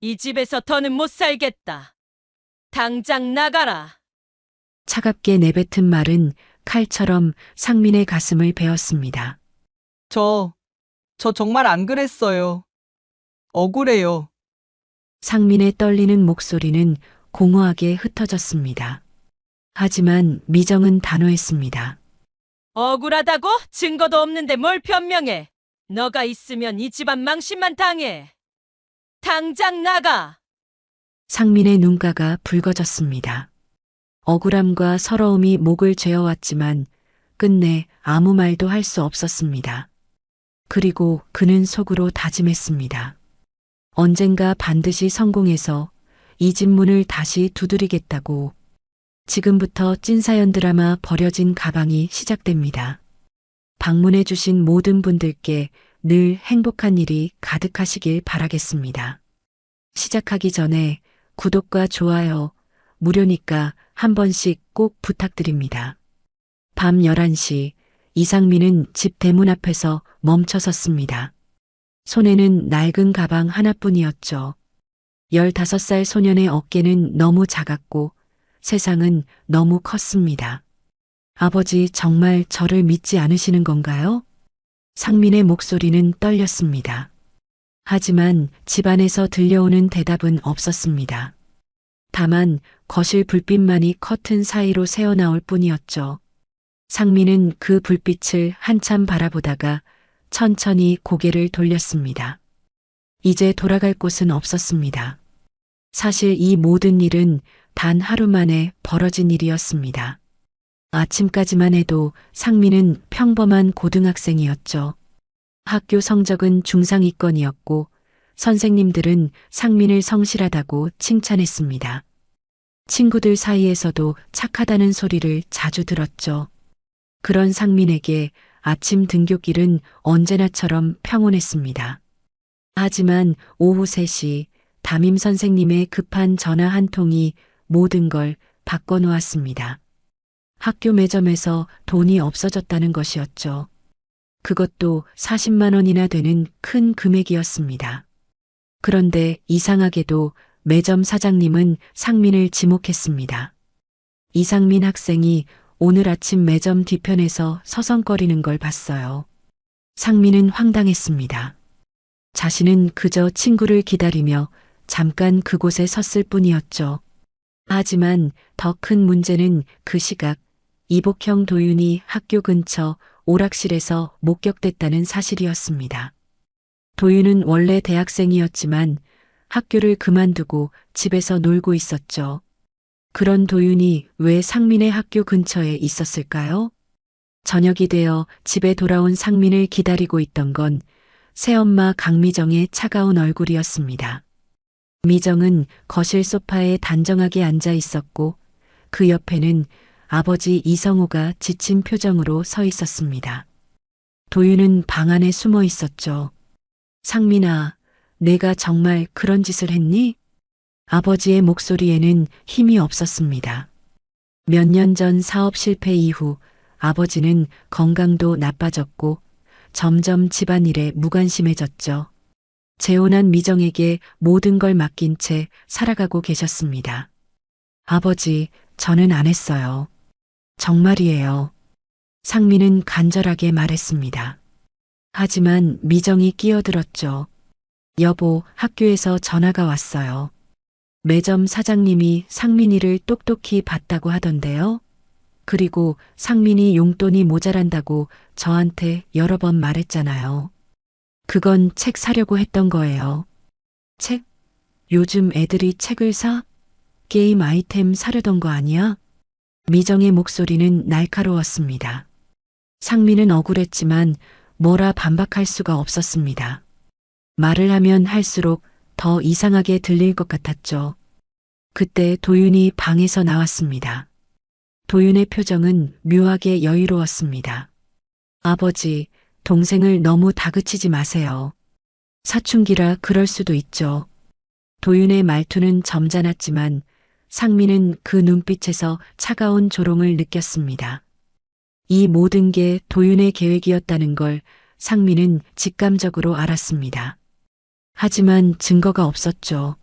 이 집에서 더는 못 살겠다. 당장 나가라. 차갑게 내뱉은 말은 칼처럼 상민의 가슴을 베었습니다. 저, 저 정말 안 그랬어요. 억울해요. 상민의 떨리는 목소리는 공허하게 흩어졌습니다. 하지만 미정은 단호했습니다. 억울하다고? 증거도 없는데 뭘 변명해. 너가 있으면 이 집안 망신만 당해. 당장 나가. 상민의 눈가가 붉어졌습니다. 억울함과 서러움이 목을 죄어왔지만 끝내 아무 말도 할 수 없었습니다. 그리고 그는 속으로 다짐했습니다. 언젠가 반드시 성공해서 이 집 문을 다시 두드리겠다고. 지금부터 찐사연 드라마 버려진 가방이 시작됩니다. 방문해 주신 모든 분들께 늘 행복한 일이 가득하시길 바라겠습니다. 시작하기 전에 구독과 좋아요, 무료니까 한 번씩 꼭 부탁드립니다. 밤 11시 이상민은 집 대문 앞에서 멈춰 섰습니다. 손에는 낡은 가방 하나뿐이었죠. 15살 소년의 어깨는 너무 작았고 세상은 너무 컸습니다. 아버지 정말 저를 믿지 않으시는 건가요? 상민의 목소리는 떨렸습니다. 하지만 집안에서 들려오는 대답은 없었습니다. 다만 거실 불빛만이 커튼 사이로 새어나올 뿐이었죠. 상민은 그 불빛을 한참 바라보다가 천천히 고개를 돌렸습니다. 이제 돌아갈 곳은 없었습니다. 사실 이 모든 일은 단 하루 만에 벌어진 일이었습니다. 아침까지만 해도 상민은 평범한 고등학생이었죠. 학교 성적은 중상위권이었고 선생님들은 상민을 성실하다고 칭찬했습니다. 친구들 사이에서도 착하다는 소리를 자주 들었죠. 그런 상민에게 아침 등굣길은 언제나처럼 평온했습니다. 하지만 오후 3시 담임 선생님의 급한 전화 한 통이 모든 걸 바꿔놓았습니다. 학교 매점에서 돈이 없어졌다는 것이었죠. 그것도 40만 원이나 되는 큰 금액이었습니다. 그런데 이상하게도 매점 사장님은 상민을 지목했습니다. 이상민 학생이 오늘 아침 매점 뒤편에서 서성거리는 걸 봤어요. 상민은 황당했습니다. 자신은 그저 친구를 기다리며 잠깐 그곳에 섰을 뿐이었죠. 하지만 더 큰 문제는 그 시각 이복형 도윤이 학교 근처 오락실에서 목격됐다는 사실이었습니다. 도윤은 원래 대학생이었지만 학교를 그만두고 집에서 놀고 있었죠. 그런 도윤이 왜 상민의 학교 근처에 있었을까요? 저녁이 되어 집에 돌아온 상민을 기다리고 있던 건 새엄마 강미정의 차가운 얼굴이었습니다. 미정은 거실 소파에 단정하게 앉아 있었고 그 옆에는 아버지 이성호가 지친 표정으로 서 있었습니다. 도윤은 방 안에 숨어 있었죠. 상민아, 내가 정말 그런 짓을 했니? 아버지의 목소리에는 힘이 없었습니다. 몇 년 전 사업 실패 이후 아버지는 건강도 나빠졌고 점점 집안일에 무관심해졌죠. 재혼한 미정에게 모든 걸 맡긴 채 살아가고 계셨습니다. 아버지, 저는 안 했어요. 정말이에요. 상민은 간절하게 말했습니다. 하지만 미정이 끼어들었죠. 여보, 학교에서 전화가 왔어요. 매점 사장님이 상민이를 똑똑히 봤다고 하던데요. 그리고 상민이 용돈이 모자란다고 저한테 여러 번 말했잖아요. 그건 책 사려고 했던 거예요. 책? 요즘 애들이 책을 사? 게임 아이템 사려던 거 아니야? 미정의 목소리는 날카로웠습니다. 상민은 억울했지만 뭐라 반박할 수가 없었습니다. 말을 하면 할수록 더 이상하게 들릴 것 같았죠. 그때 도윤이 방에서 나왔습니다. 도윤의 표정은 묘하게 여유로웠습니다. 아버지, 동생을 너무 다그치지 마세요. 사춘기라 그럴 수도 있죠. 도윤의 말투는 점잖았지만 상민은 그 눈빛에서 차가운 조롱을 느꼈습니다. 이 모든 게 도윤의 계획이었다는 걸 상민은 직감적으로 알았습니다. 하지만 증거가 없었죠.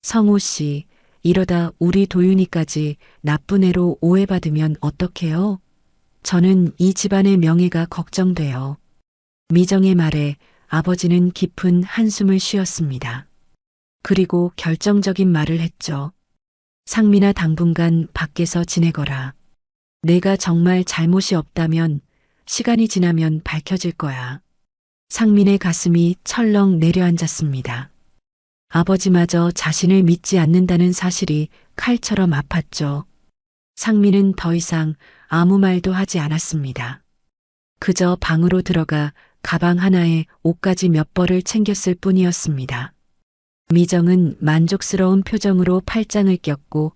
성우 씨, 이러다 우리 도윤이까지 나쁜 애로 오해받으면 어떡해요? 저는 이 집안의 명예가 걱정돼요. 미정의 말에 아버지는 깊은 한숨을 쉬었습니다. 그리고 결정적인 말을 했죠. 상민아, 당분간 밖에서 지내거라. 내가 정말 잘못이 없다면 시간이 지나면 밝혀질 거야. 상민의 가슴이 철렁 내려앉았습니다. 아버지마저 자신을 믿지 않는다는 사실이 칼처럼 아팠죠. 상민은 더 이상 아무 말도 하지 않았습니다. 그저 방으로 들어가 가방 하나에 옷까지 몇 벌을 챙겼을 뿐이었습니다. 미정은 만족스러운 표정으로 팔짱을 꼈고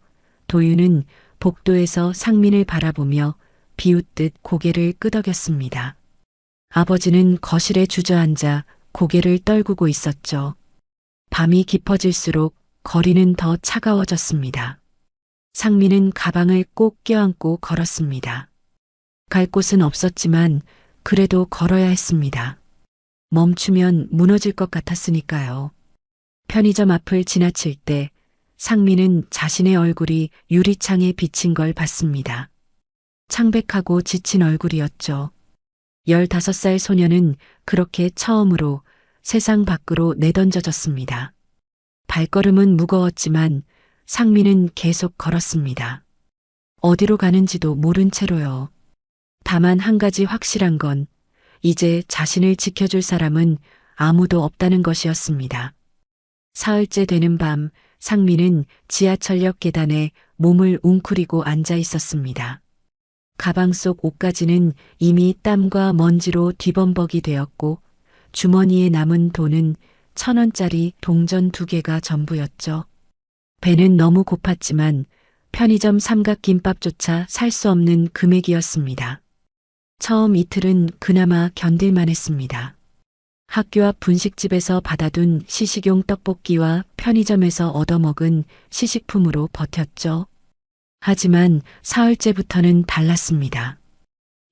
도윤은 복도에서 상민을 바라보며 비웃듯 고개를 끄덕였습니다. 아버지는 거실에 주저앉아 고개를 떨구고 있었죠. 밤이 깊어질수록 거리는 더 차가워졌습니다. 상민은 가방을 꼭 껴안고 걸었습니다. 갈 곳은 없었지만 그래도 걸어야 했습니다. 멈추면 무너질 것 같았으니까요. 편의점 앞을 지나칠 때 상민은 자신의 얼굴이 유리창에 비친 걸 봤습니다. 창백하고 지친 얼굴이었죠. 15살 소녀는 그렇게 처음으로 세상 밖으로 내던져졌습니다. 발걸음은 무거웠지만 상민은 계속 걸었습니다. 어디로 가는지도 모른 채로요. 다만 한 가지 확실한 건 이제 자신을 지켜줄 사람은 아무도 없다는 것이었습니다. 사흘째 되는 밤 상민은 지하철역 계단에 몸을 웅크리고 앉아 있었습니다. 가방 속 옷가지는 이미 땀과 먼지로 뒤범벅이 되었고 주머니에 남은 돈은 1,000원짜리 동전 2개가 전부였죠. 배는 너무 고팠지만 편의점 삼각김밥조차 살 수 없는 금액이었습니다. 처음 이틀은 그나마 견딜만 했습니다. 학교 앞 분식집에서 받아둔 시식용 떡볶이와 편의점에서 얻어먹은 시식품으로 버텼죠. 하지만 사흘째부터는 달랐습니다.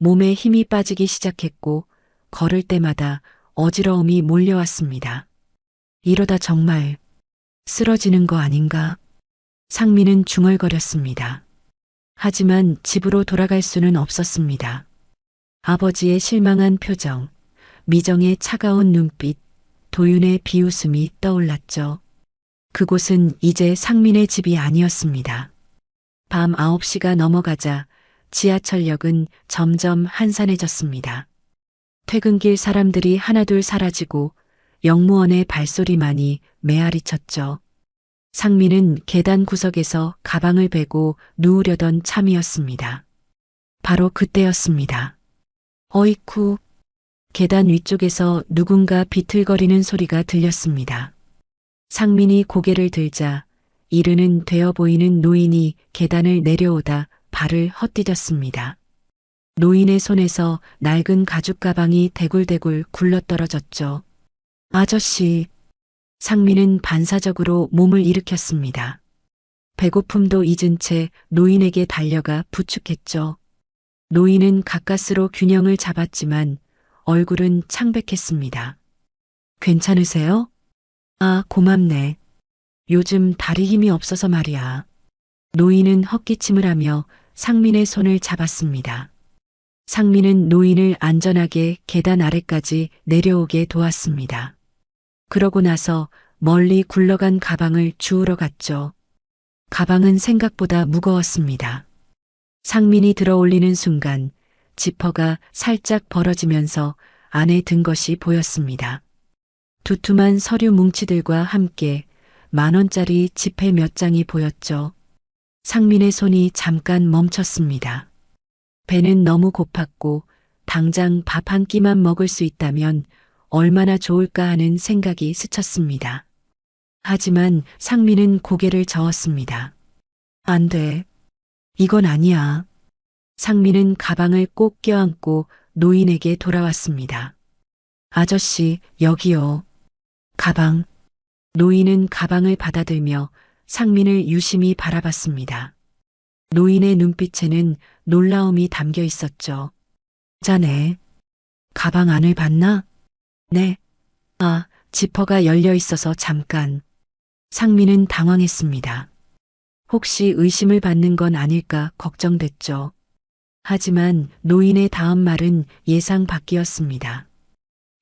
몸에 힘이 빠지기 시작했고 걸을 때마다 어지러움이 몰려왔습니다. 이러다 정말 쓰러지는 거 아닌가? 상민은 중얼거렸습니다. 하지만 집으로 돌아갈 수는 없었습니다. 아버지의 실망한 표정, 미정의 차가운 눈빛, 도윤의 비웃음이 떠올랐죠. 그곳은 이제 상민의 집이 아니었습니다. 밤 9시가 넘어가자 지하철역은 점점 한산해졌습니다. 퇴근길 사람들이 하나둘 사라지고 영무원의 발소리만이 메아리 쳤죠. 상민은 계단 구석에서 가방을 베고 누우려던 참이었습니다. 바로 그때였습니다. 어이쿠. 계단 위쪽에서 누군가 비틀거리는 소리가 들렸습니다. 상민이 고개를 들자 이르는 되어 보이는 노인이 계단을 내려오다 발을 헛디뎠습니다. 노인의 손에서 낡은 가죽 가방이 대굴대굴 굴러떨어졌죠. 아저씨. 상민은 반사적으로 몸을 일으켰습니다. 배고픔도 잊은 채 노인에게 달려가 부축했죠. 노인은 가까스로 균형을 잡았지만 얼굴은 창백했습니다. 괜찮으세요? 아, 고맙네. 요즘 다리 힘이 없어서 말이야. 노인은 헛기침을 하며 상민의 손을 잡았습니다. 상민은 노인을 안전하게 계단 아래까지 내려오게 도왔습니다. 그러고 나서 멀리 굴러간 가방을 주우러 갔죠. 가방은 생각보다 무거웠습니다. 상민이 들어올리는 순간 지퍼가 살짝 벌어지면서 안에 든 것이 보였습니다. 두툼한 서류 뭉치들과 함께 10,000원짜리 지폐 몇 장이 보였죠. 상민의 손이 잠깐 멈췄습니다. 배는 너무 고팠고 당장 밥 한 끼만 먹을 수 있다면 얼마나 좋을까 하는 생각이 스쳤습니다. 하지만 상민은 고개를 저었습니다. 안 돼. 이건 아니야. 상민은 가방을 꼭 껴안고 노인에게 돌아왔습니다. 아저씨, 여기요. 가방. 노인은 가방을 받아들며 상민을 유심히 바라봤습니다. 노인의 눈빛에는 놀라움이 담겨 있었죠. 자네, 가방 안을 봤나? 네. 아, 지퍼가 열려 있어서 잠깐. 상민은 당황했습니다. 혹시 의심을 받는 건 아닐까 걱정됐죠. 하지만 노인의 다음 말은 예상 밖이었습니다.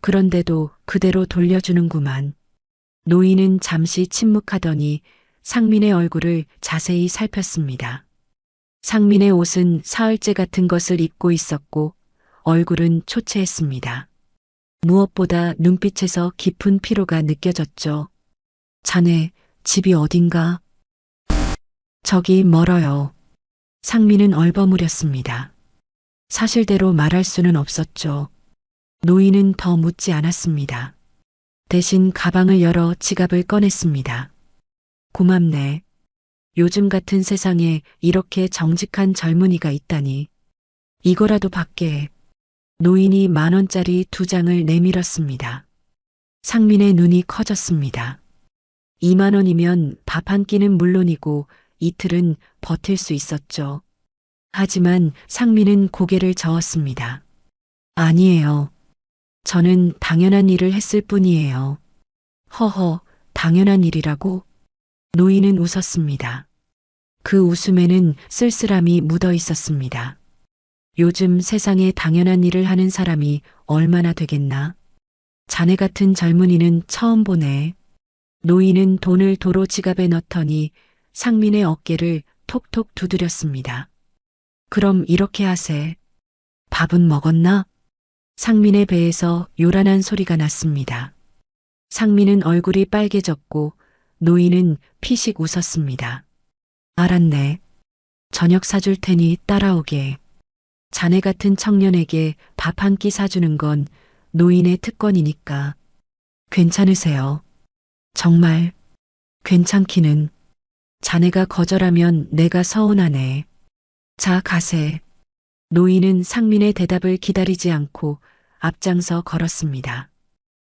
그런데도 그대로 돌려주는구만. 노인은 잠시 침묵하더니 상민의 얼굴을 자세히 살폈습니다. 상민의 옷은 사흘째 같은 것을 입고 있었고 얼굴은 초췌했습니다. 무엇보다 눈빛에서 깊은 피로가 느껴졌죠. 자네, 집이 어딘가? 저기 멀어요. 상민은 얼버무렸습니다. 사실대로 말할 수는 없었죠. 노인은 더 묻지 않았습니다. 대신 가방을 열어 지갑을 꺼냈습니다. 고맙네. 요즘 같은 세상에 이렇게 정직한 젊은이가 있다니. 이거라도 받게. 노인이 10,000원짜리 2장을 내밀었습니다. 상민의 눈이 커졌습니다. 20,000원이면 밥 한 끼는 물론이고 이틀은 버틸 수 있었죠. 하지만 상민은 고개를 저었습니다. 아니에요. 저는 당연한 일을 했을 뿐이에요. 허허, 당연한 일이라고? 노인은 웃었습니다. 그 웃음에는 쓸쓸함이 묻어 있었습니다. 요즘 세상에 당연한 일을 하는 사람이 얼마나 되겠나? 자네 같은 젊은이는 처음 보네. 노인은 돈을 도로 지갑에 넣더니 상민의 어깨를 톡톡 두드렸습니다. 그럼 이렇게 하세. 밥은 먹었나? 상민의 배에서 요란한 소리가 났습니다. 상민은 얼굴이 빨개졌고 노인은 피식 웃었습니다. 알았네. 저녁 사줄 테니 따라오게. 자네 같은 청년에게 밥 한 끼 사주는 건 노인의 특권이니까. 괜찮으세요? 정말 괜찮기는. 자네가 거절하면 내가 서운하네. 자, 가세. 노인은 상민의 대답을 기다리지 않고 앞장서 걸었습니다.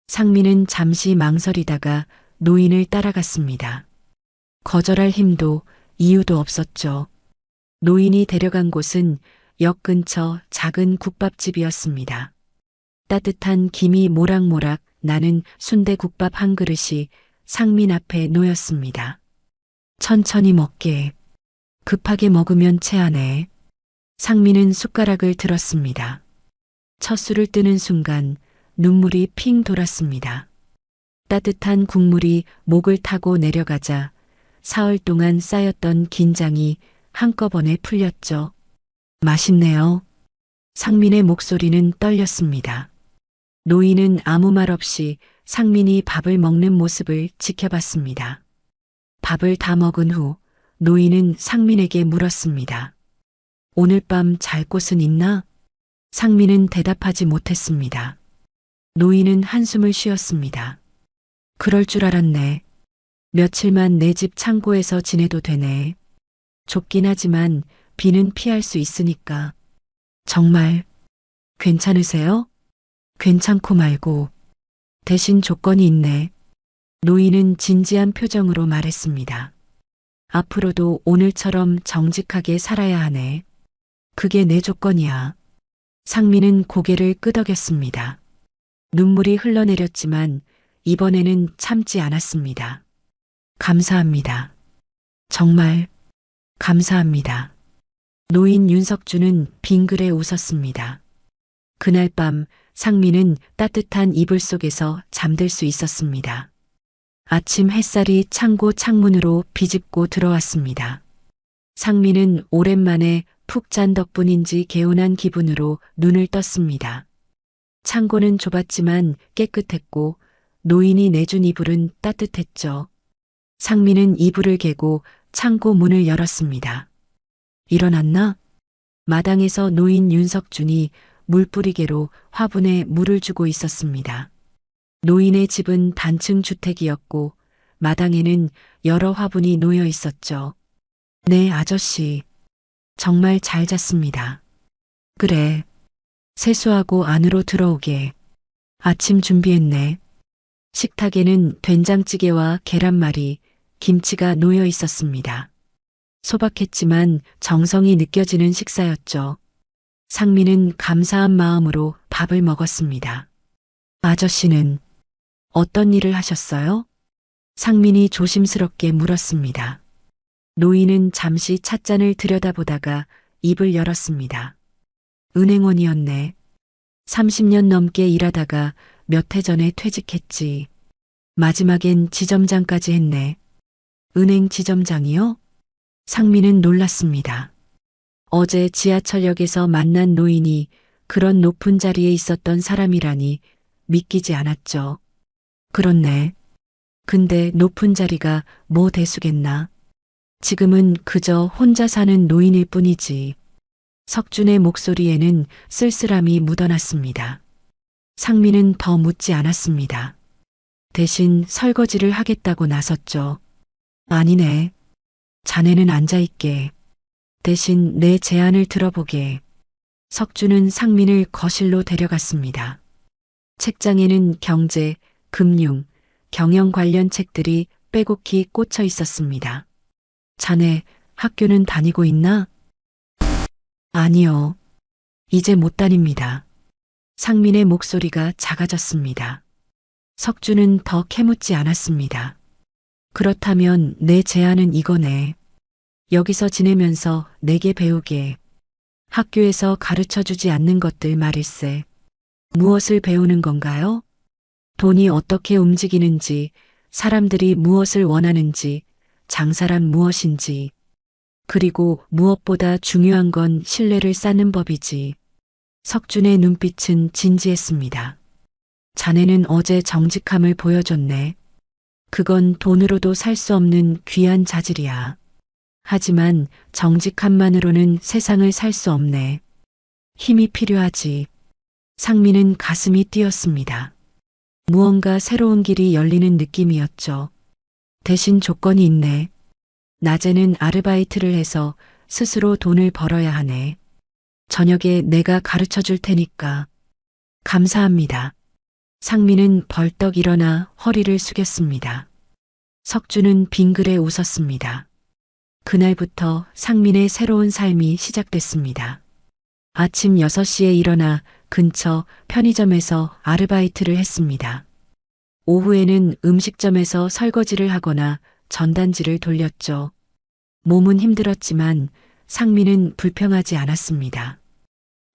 상민은 잠시 망설이다가 노인을 따라갔습니다. 거절할 힘도 이유도 없었죠. 노인이 데려간 곳은 역 근처 작은 국밥집이었습니다. 따뜻한 김이 모락모락 나는 순대국밥 한 그릇이 상민 앞에 놓였습니다. 천천히 먹게. 급하게 먹으면 체하네. 상민은 숟가락을 들었습니다. 첫 술을 뜨는 순간 눈물이 핑 돌았습니다. 따뜻한 국물이 목을 타고 내려가자 사흘 동안 쌓였던 긴장이 한꺼번에 풀렸죠. 맛있네요. 상민의 목소리는 떨렸습니다. 노인은 아무 말 없이 상민이 밥을 먹는 모습을 지켜봤습니다. 밥을 다 먹은 후 노인은 상민에게 물었습니다. 오늘 밤 잘 곳은 있나? 상민은 대답하지 못했습니다. 노인은 한숨을 쉬었습니다. 그럴 줄 알았네. 며칠만 내 집 창고에서 지내도 되네. 좁긴 하지만 비는 피할 수 있으니까. 정말 괜찮으세요? 괜찮고 말고. 대신 조건이 있네. 노인은 진지한 표정으로 말했습니다. 앞으로도 오늘처럼 정직하게 살아야 하네. 그게 내 조건이야. 상민은 고개를 끄덕였습니다. 눈물이 흘러내렸지만 이번에는 참지 않았습니다. 감사합니다. 정말 감사합니다. 노인 윤석주는 빙그레 웃었습니다. 그날 밤 상민은 따뜻한 이불 속에서 잠들 수 있었습니다. 아침 햇살이 창고 창문으로 비집고 들어왔습니다. 상민은 오랜만에 푹 잔 덕분인지 개운한 기분으로 눈을 떴습니다. 창고는 좁았지만 깨끗했고 노인이 내준 이불은 따뜻했죠. 상민은 이불을 개고 창고 문을 열었습니다. 일어났나? 마당에서 노인 윤석준이 물뿌리개로 화분에 물을 주고 있었습니다. 노인의 집은 단층 주택이었고 마당에는 여러 화분이 놓여 있었죠. 네, 아저씨. 정말 잘 잤습니다. 그래. 세수하고 안으로 들어오게. 아침 준비했네. 식탁에는 된장찌개와 계란말이, 김치가 놓여 있었습니다. 소박했지만 정성이 느껴지는 식사였죠. 상민은 감사한 마음으로 밥을 먹었습니다. 아저씨는 어떤 일을 하셨어요? 상민이 조심스럽게 물었습니다. 노인은 잠시 찻잔을 들여다보다가 입을 열었습니다. 은행원이었네. 30년 넘게 일하다가 몇 해 전에 퇴직했지. 마지막엔 지점장까지 했네. 은행 지점장이요? 상민은 놀랐습니다. 어제 지하철역에서 만난 노인이 그런 높은 자리에 있었던 사람이라니 믿기지 않았죠. 그렇네. 근데 높은 자리가 뭐 대수겠나? 지금은 그저 혼자 사는 노인일 뿐이지. 석준의 목소리에는 쓸쓸함이 묻어났습니다. 상민은 더 묻지 않았습니다. 대신 설거지를 하겠다고 나섰죠. 아니네. 자네는 앉아있게. 대신 내 제안을 들어보게. 석준은 상민을 거실로 데려갔습니다. 책장에는 경제, 금융, 경영 관련 책들이 빼곡히 꽂혀 있었습니다. 자네 학교는 다니고 있나? 아니요. 이제 못 다닙니다. 상민의 목소리가 작아졌습니다. 석준은 더 캐묻지 않았습니다. 그렇다면 내 제안은 이거네. 여기서 지내면서 내게 배우게. 학교에서 가르쳐 주지 않는 것들 말일세. 무엇을 배우는 건가요? 돈이 어떻게 움직이는지, 사람들이 무엇을 원하는지, 장사란 무엇인지, 그리고 무엇보다 중요한 건 신뢰를 쌓는 법이지. 석준의 눈빛은 진지했습니다. 자네는 어제 정직함을 보여줬네. 그건 돈으로도 살 수 없는 귀한 자질이야. 하지만 정직함만으로는 세상을 살 수 없네. 힘이 필요하지. 상민은 가슴이 뛰었습니다. 무언가 새로운 길이 열리는 느낌이었죠. 대신 조건이 있네. 낮에는 아르바이트를 해서 스스로 돈을 벌어야 하네. 저녁에 내가 가르쳐 줄 테니까. 감사합니다. 상민은 벌떡 일어나 허리를 숙였습니다. 석준은 빙그레 웃었습니다. 그날부터 상민의 새로운 삶이 시작됐습니다. 아침 6시에 일어나 근처 편의점에서 아르바이트를 했습니다. 오후에는 음식점에서 설거지를 하거나 전단지를 돌렸죠. 몸은 힘들었지만 상민은 불평하지 않았습니다.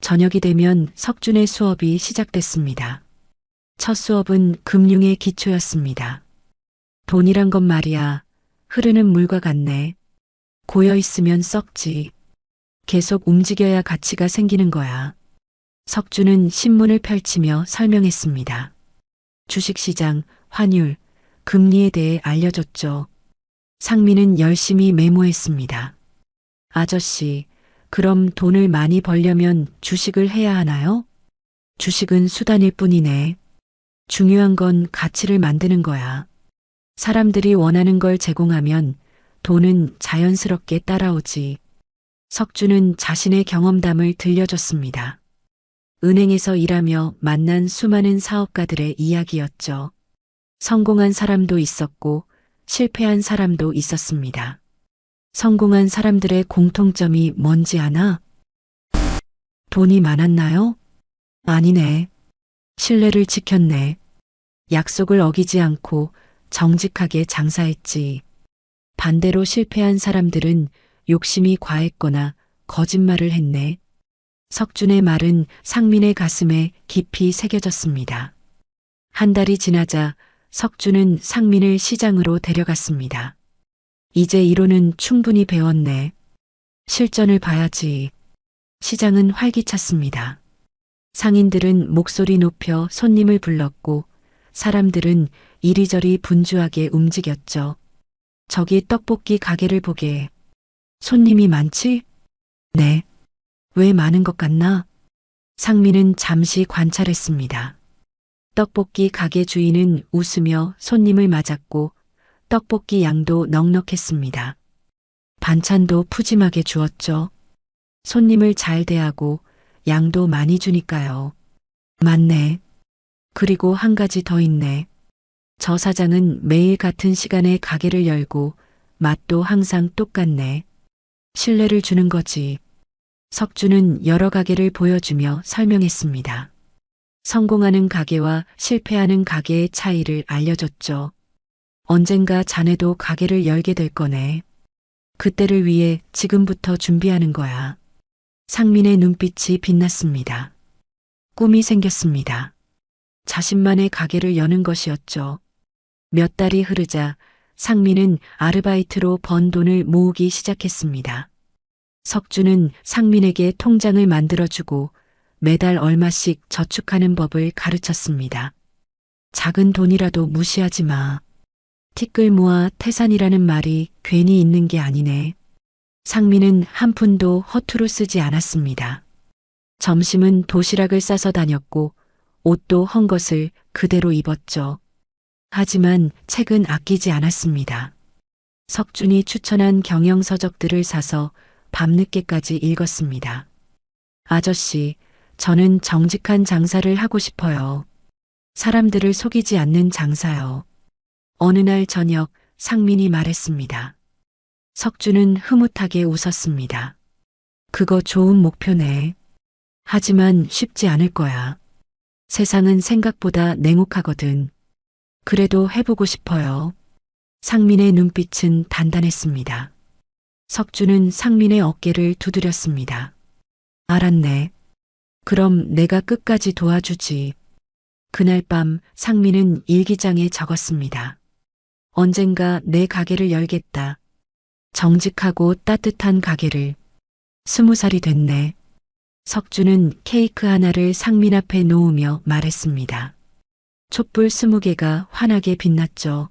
저녁이 되면 석준의 수업이 시작됐습니다. 첫 수업은 금융의 기초였습니다. 돈이란 건 말이야. 흐르는 물과 같네. 고여 있으면 썩지. 계속 움직여야 가치가 생기는 거야. 석준은 신문을 펼치며 설명했습니다. 주식시장, 환율, 금리에 대해 알려줬죠. 상민은 열심히 메모했습니다. 아저씨, 그럼 돈을 많이 벌려면 주식을 해야 하나요? 주식은 수단일 뿐이네. 중요한 건 가치를 만드는 거야. 사람들이 원하는 걸 제공하면 돈은 자연스럽게 따라오지. 석준은 자신의 경험담을 들려줬습니다. 은행에서 일하며 만난 수많은 사업가들의 이야기였죠. 성공한 사람도 있었고 실패한 사람도 있었습니다. 성공한 사람들의 공통점이 뭔지 아나? 돈이 많았나요? 아니네. 신뢰를 지켰네. 약속을 어기지 않고 정직하게 장사했지. 반대로 실패한 사람들은 욕심이 과했거나 거짓말을 했네. 석준의 말은 상민의 가슴에 깊이 새겨졌습니다. 한 달이 지나자 석준은 상민을 시장으로 데려갔습니다. 이제 이론은 충분히 배웠네. 실전을 봐야지. 시장은 활기찼습니다. 상인들은 목소리 높여 손님을 불렀고 사람들은 이리저리 분주하게 움직였죠. 저기 떡볶이 가게를 보게. 손님이 많지? 네. 왜 많은 것 같나? 상민은 잠시 관찰했습니다. 떡볶이 가게 주인은 웃으며 손님을 맞았고 떡볶이 양도 넉넉했습니다. 반찬도 푸짐하게 주었죠. 손님을 잘 대하고 양도 많이 주니까요. 맞네. 그리고 한 가지 더 있네. 저 사장은 매일 같은 시간에 가게를 열고 맛도 항상 똑같네. 신뢰를 주는 거지. 석준은 여러 가게를 보여주며 설명했습니다. 성공하는 가게와 실패하는 가게의 차이를 알려줬죠. 언젠가 자네도 가게를 열게 될 거네. 그때를 위해 지금부터 준비하는 거야. 상민의 눈빛이 빛났습니다. 꿈이 생겼습니다. 자신만의 가게를 여는 것이었죠. 몇 달이 흐르자 상민은 아르바이트로 번 돈을 모으기 시작했습니다. 석주는 상민에게 통장을 만들어주고 매달 얼마씩 저축하는 법을 가르쳤습니다. 작은 돈이라도 무시하지 마. 티끌 모아 태산이라는 말이 괜히 있는 게 아니네. 상민은 한 푼도 허투루 쓰지 않았습니다. 점심은 도시락을 싸서 다녔고 옷도 헝겊을 그대로 입었죠. 하지만 책은 아끼지 않았습니다. 석준이 추천한 경영서적들을 사서 밤늦게까지 읽었습니다. 아저씨, 저는 정직한 장사를 하고 싶어요. 사람들을 속이지 않는 장사요. 어느 날 저녁 상민이 말했습니다. 석준은 흐뭇하게 웃었습니다. 그거 좋은 목표네. 하지만 쉽지 않을 거야. 세상은 생각보다 냉혹하거든. 그래도 해보고 싶어요. 상민의 눈빛은 단단했습니다. 석준은 상민의 어깨를 두드렸습니다. 알았네. 그럼 내가 끝까지 도와주지. 그날 밤 상민은 일기장에 적었습니다. 언젠가 내 가게를 열겠다. 정직하고 따뜻한 가게를. 20살이 됐네. 석준은 케이크 하나를 상민 앞에 놓으며 말했습니다. 촛불 20개가 환하게 빛났죠.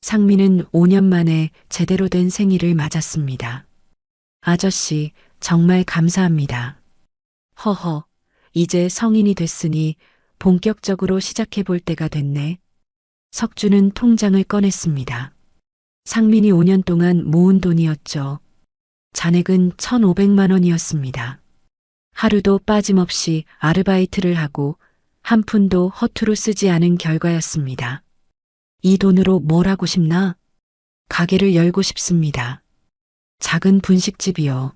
상민은 5년 만에 제대로 된 생일을 맞았습니다. 아저씨, 정말 감사합니다. 허허, 이제 성인이 됐으니 본격적으로 시작해 볼 때가 됐네. 석준은 통장을 꺼냈습니다. 상민이 5년 동안 모은 돈이었죠. 잔액은 1,500만 원이었습니다. 하루도 빠짐없이 아르바이트를 하고 한 푼도 허투루 쓰지 않은 결과였습니다. 이 돈으로 뭘 하고 싶나? 가게를 열고 싶습니다. 작은 분식집이요.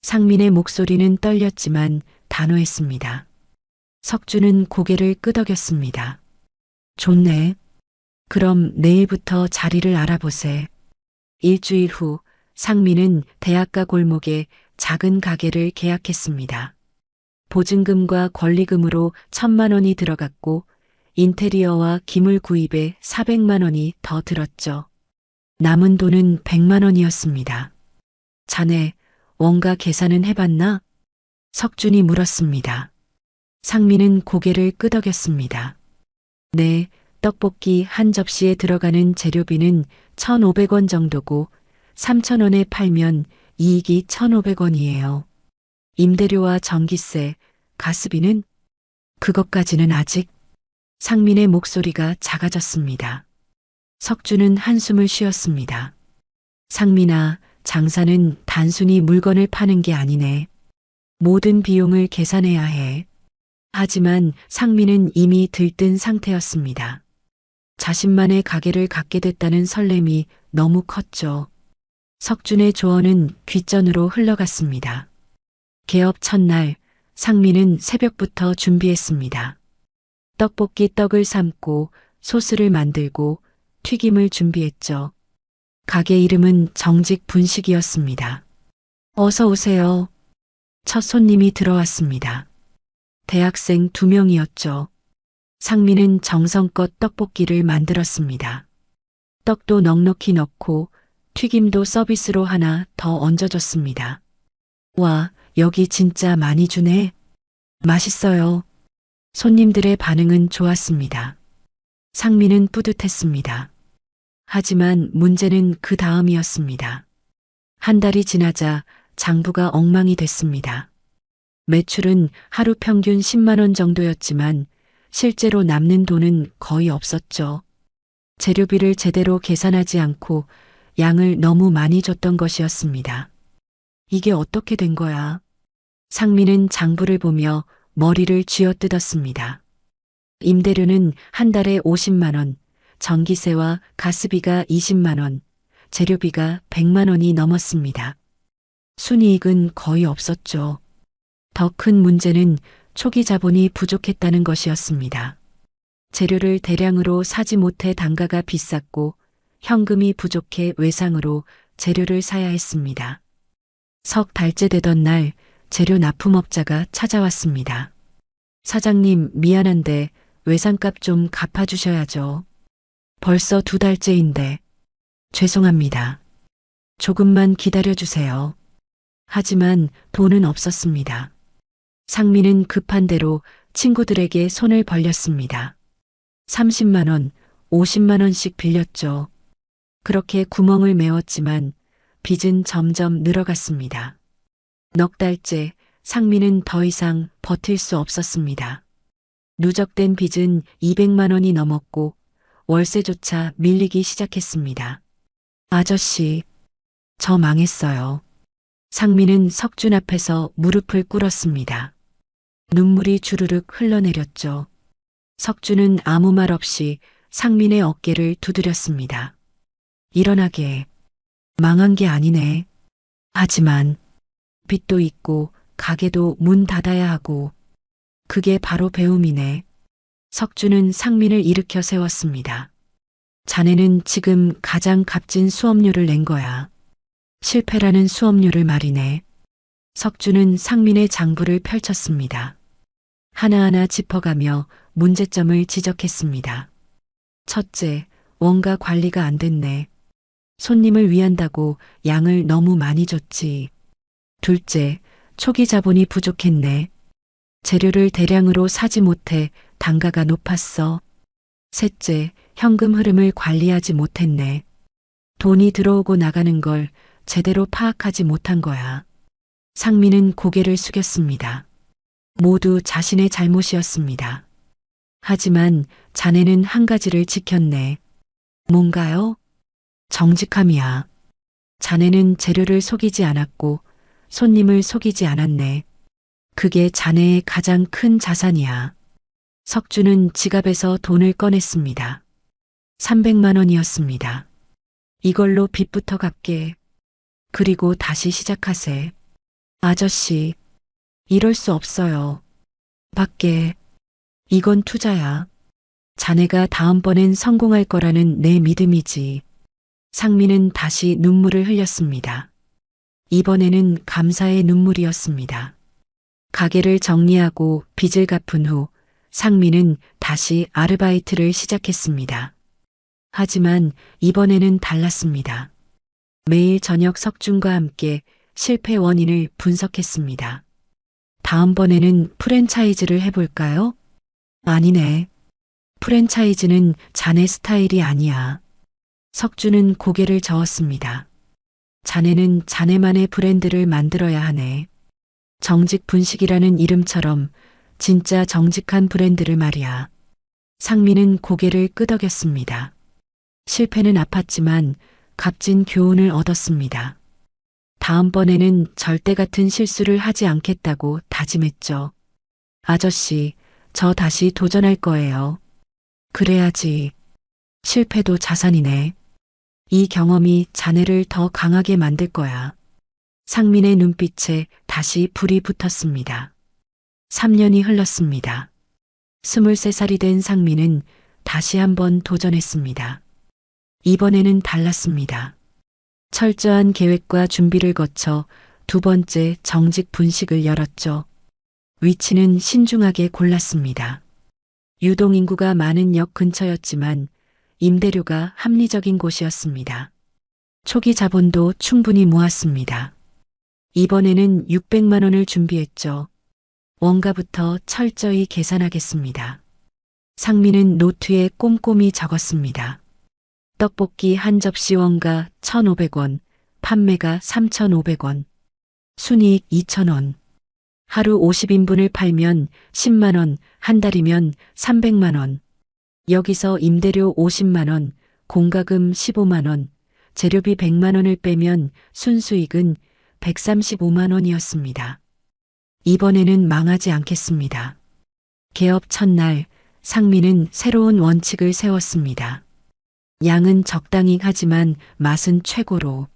상민의 목소리는 떨렸지만 단호했습니다. 석준은 고개를 끄덕였습니다. 좋네. 그럼 내일부터 자리를 알아보세. 일주일 후 상민은 대학가 골목에 작은 가게를 계약했습니다. 보증금과 권리금으로 1,000만 원이 들어갔고 인테리어와 기물 구입에 400만 원이 더 들었죠. 남은 돈은 100만 원이었습니다. 자네, 원가 계산은 해봤나? 석준이 물었습니다. 상민은 고개를 끄덕였습니다. 네, 떡볶이 한 접시에 들어가는 재료비는 1,500원 정도고 3,000원에 팔면 이익이 1,500원이에요. 임대료와 전기세, 가스비는? 그것까지는 아직. 상민의 목소리가 작아졌습니다. 석준은 한숨을 쉬었습니다. 상민아, 장사는 단순히 물건을 파는 게 아니네. 모든 비용을 계산해야 해. 하지만 상민은 이미 들뜬 상태였습니다. 자신만의 가게를 갖게 됐다는 설렘이 너무 컸죠. 석준의 조언은 귓전으로 흘러갔습니다. 개업 첫날, 상민은 새벽부터 준비했습니다. 떡볶이 떡을 삶고 소스를 만들고 튀김을 준비했죠. 가게 이름은 정직 분식이었습니다. 어서 오세요. 첫 손님이 들어왔습니다. 대학생 2명이었죠. 상민은 정성껏 떡볶이를 만들었습니다. 떡도 넉넉히 넣고 튀김도 서비스로 하나 더 얹어줬습니다. 와, 여기 진짜 많이 주네. 맛있어요. 손님들의 반응은 좋았습니다. 상민은 뿌듯했습니다. 하지만 문제는 그 다음이었습니다. 한 달이 지나자 장부가 엉망이 됐습니다. 매출은 하루 평균 10만 원 정도였지만 실제로 남는 돈은 거의 없었죠. 재료비를 제대로 계산하지 않고 양을 너무 많이 줬던 것이었습니다. 이게 어떻게 된 거야? 상민은 장부를 보며 머리를 쥐어뜯었습니다. 임대료는 한 달에 50만 원, 전기세와 가스비가 20만 원, 재료비가 100만 원이 넘었습니다. 순이익은 거의 없었죠. 더 큰 문제는 초기 자본이 부족했다는 것이었습니다. 재료를 대량으로 사지 못해 단가가 비쌌고 현금이 부족해 외상으로 재료를 사야 했습니다. 석 달째 되던 날 재료 납품업자가 찾아왔습니다. 사장님, 미안한데 외상값 좀 갚아주셔야죠. 벌써 2달째인데. 죄송합니다. 조금만 기다려주세요. 하지만 돈은 없었습니다. 상민은 급한 대로 친구들에게 손을 벌렸습니다. 30만 원, 50만 원씩 빌렸죠. 그렇게 구멍을 메웠지만 빚은 점점 늘어갔습니다. 넉 달째 상민은 더 이상 버틸 수 없었습니다. 누적된 빚은 200만 원이 넘었고 월세조차 밀리기 시작했습니다. 아저씨, 저 망했어요. 상민은 석준 앞에서 무릎을 꿇었습니다. 눈물이 주르륵 흘러내렸죠. 석준은 아무 말 없이 상민의 어깨를 두드렸습니다. 일어나게. 망한 게 아니네. 하지만 빚도 있고 가게도 문 닫아야 하고 그게 바로 배움이네. 석준은 상민을 일으켜 세웠습니다. 자네는 지금 가장 값진 수업료를 낸 거야. 실패라는 수업료를 말이네. 석준은 상민의 장부를 펼쳤습니다. 하나하나 짚어가며 문제점을 지적했습니다. 첫째, 원가 관리가 안 됐네. 손님을 위한다고 양을 너무 많이 줬지. 둘째, 초기 자본이 부족했네. 재료를 대량으로 사지 못해 단가가 높았어. 셋째, 현금 흐름을 관리하지 못했네. 돈이 들어오고 나가는 걸 제대로 파악하지 못한 거야. 상민은 고개를 숙였습니다. 모두 자신의 잘못이었습니다. 하지만 자네는 한 가지를 지켰네. 뭔가요? 정직함이야. 자네는 재료를 속이지 않았고 손님을 속이지 않았네. 그게 자네의 가장 큰 자산이야. 석준은 지갑에서 돈을 꺼냈습니다. 300만 원이었습니다. 이걸로 빚부터 갚게. 그리고 다시 시작하세. 아저씨, 이럴 수 없어요. 밖에. 이건 투자야. 자네가 다음번엔 성공할 거라는 내 믿음이지. 상민은 다시 눈물을 흘렸습니다. 이번에는 감사의 눈물이었습니다. 가게를 정리하고 빚을 갚은 후 상민은 다시 아르바이트를 시작했습니다. 하지만 이번에는 달랐습니다. 매일 저녁 석준과 함께 실패 원인을 분석했습니다. 다음번에는 프랜차이즈를 해볼까요? 아니네. 프랜차이즈는 자네 스타일이 아니야. 석준은 고개를 저었습니다. 자네는 자네만의 브랜드를 만들어야 하네. 정직분식이라는 이름처럼 진짜 정직한 브랜드를 말이야. 상민은 고개를 끄덕였습니다. 실패는 아팠지만 값진 교훈을 얻었습니다. 다음번에는 절대 같은 실수를 하지 않겠다고 다짐했죠. 아저씨, 저 다시 도전할 거예요. 그래야지. 실패도 자산이네. 이 경험이 자네를 더 강하게 만들 거야. 상민의 눈빛에 다시 불이 붙었습니다. 3년이 흘렀습니다. 23살이 된 상민은 다시 한번 도전했습니다. 이번에는 달랐습니다. 철저한 계획과 준비를 거쳐 2번째 정직 분식을 열었죠. 위치는 신중하게 골랐습니다. 유동인구가 많은 역 근처였지만 임대료가 합리적인 곳이었습니다. 초기 자본도 충분히 모았습니다. 이번에는 600만 원을 준비했죠. 원가부터 철저히 계산하겠습니다. 상민은 노트에 꼼꼼히 적었습니다. 떡볶이 한 접시 원가 1,500원, 판매가 3,500원, 순이익 2,000원. 하루 50인분을 팔면 10만 원, 한 달이면 300만 원. 여기서 임대료 50만 원, 공과금 15만 원, 재료비 100만 원을 빼면 순수익은 135만 원이었습니다. 이번에는 망하지 않겠습니다. 개업 첫날 상민은 새로운 원칙을 세웠습니다. 양은 적당히 하지만 맛은 최고로.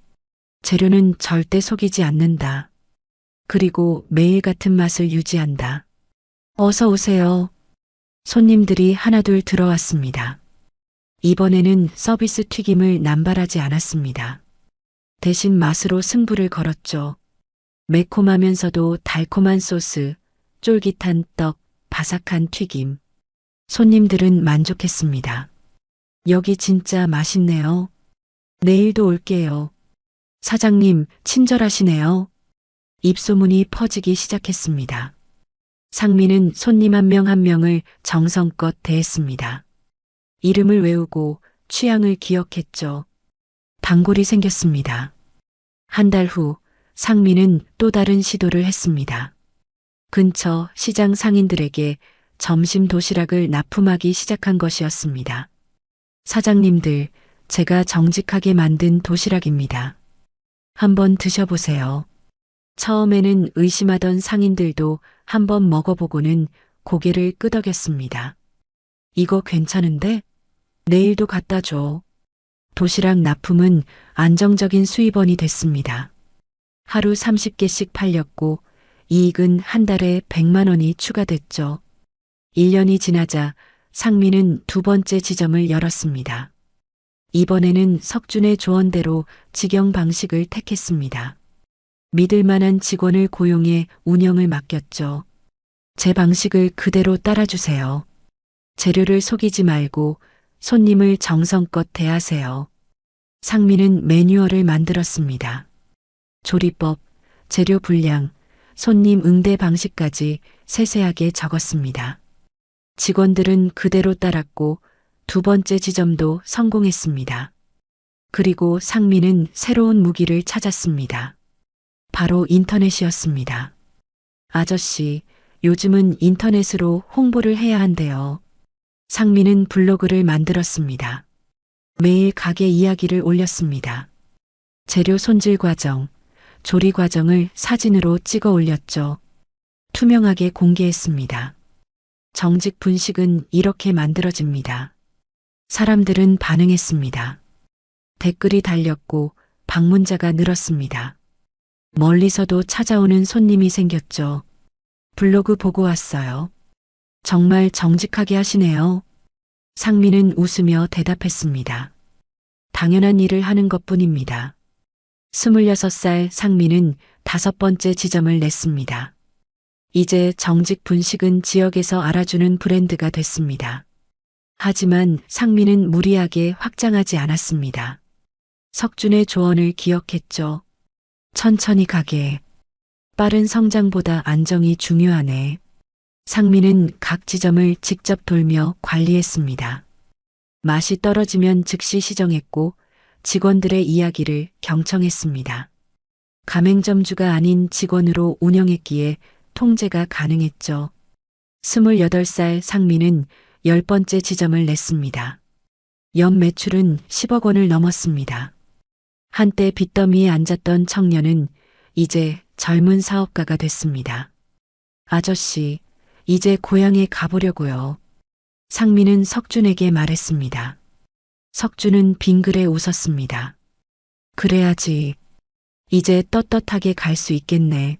재료는 절대 속이지 않는다. 그리고 매일 같은 맛을 유지한다. 어서 오세요. 손님들이 하나둘 들어왔습니다. 이번에는 서비스 튀김을 남발하지 않았습니다. 대신 맛으로 승부를 걸었죠. 매콤하면서도 달콤한 소스, 쫄깃한 떡, 바삭한 튀김. 손님들은 만족했습니다. 여기 진짜 맛있네요. 내일도 올게요. 사장님, 친절하시네요. 입소문이 퍼지기 시작했습니다. 상민은 손님 한 명 한 명을 정성껏 대했습니다. 이름을 외우고 취향을 기억했죠. 단골이 생겼습니다. 한 달 후 상민은 또 다른 시도를 했습니다. 근처 시장 상인들에게 점심 도시락을 납품하기 시작한 것이었습니다. 사장님들, 제가 정직하게 만든 도시락입니다. 한번 드셔보세요. 처음에는 의심하던 상인들도 한번 먹어보고는 고개를 끄덕였습니다. 이거 괜찮은데? 내일도 갖다 줘. 도시락 납품은 안정적인 수입원이 됐습니다. 하루 30개씩 팔렸고 이익은 한 달에 100만 원이 추가됐죠. 1년이 지나자 상민은 두 번째 지점을 열었습니다. 이번에는 석준의 조언대로 직영 방식을 택했습니다. 믿을 만한 직원을 고용해 운영을 맡겼죠. 제 방식을 그대로 따라주세요. 재료를 속이지 말고 손님을 정성껏 대하세요. 상민은 매뉴얼을 만들었습니다. 조리법, 재료 분량, 손님 응대 방식까지 세세하게 적었습니다. 직원들은 그대로 따랐고 두 번째 지점도 성공했습니다. 그리고 상민은 새로운 무기를 찾았습니다. 바로 인터넷이었습니다. 아저씨, 요즘은 인터넷으로 홍보를 해야 한대요. 상민은 블로그를 만들었습니다. 매일 가게 이야기를 올렸습니다. 재료 손질 과정, 조리 과정을 사진으로 찍어 올렸죠. 투명하게 공개했습니다. 정직 분식은 이렇게 만들어집니다. 사람들은 반응했습니다. 댓글이 달렸고 방문자가 늘었습니다. 멀리서도 찾아오는 손님이 생겼죠. 블로그 보고 왔어요. 정말 정직하게 하시네요. 상민은 웃으며 대답했습니다. 당연한 일을 하는 것뿐입니다. 26살 상민은 5번째 지점을 냈습니다. 이제 정직 분식은 지역에서 알아주는 브랜드가 됐습니다. 하지만 상민은 무리하게 확장하지 않았습니다. 석준의 조언을 기억했죠. 천천히 가게. 빠른 성장보다 안정이 중요하네. 상민은 각 지점을 직접 돌며 관리했습니다. 맛이 떨어지면 즉시 시정했고 직원들의 이야기를 경청했습니다. 가맹점주가 아닌 직원으로 운영했기에 통제가 가능했죠. 28살 상민은 10번째 지점을 냈습니다. 연 매출은 10억 원을 넘었습니다. 한때 빚더미에 앉았던 청년은 이제 젊은 사업가가 됐습니다. 아저씨, 이제 고향에 가보려고요. 상민은 석준에게 말했습니다. 석준은 빙그레 웃었습니다. 그래야지. 이제 떳떳하게 갈 수 있겠네.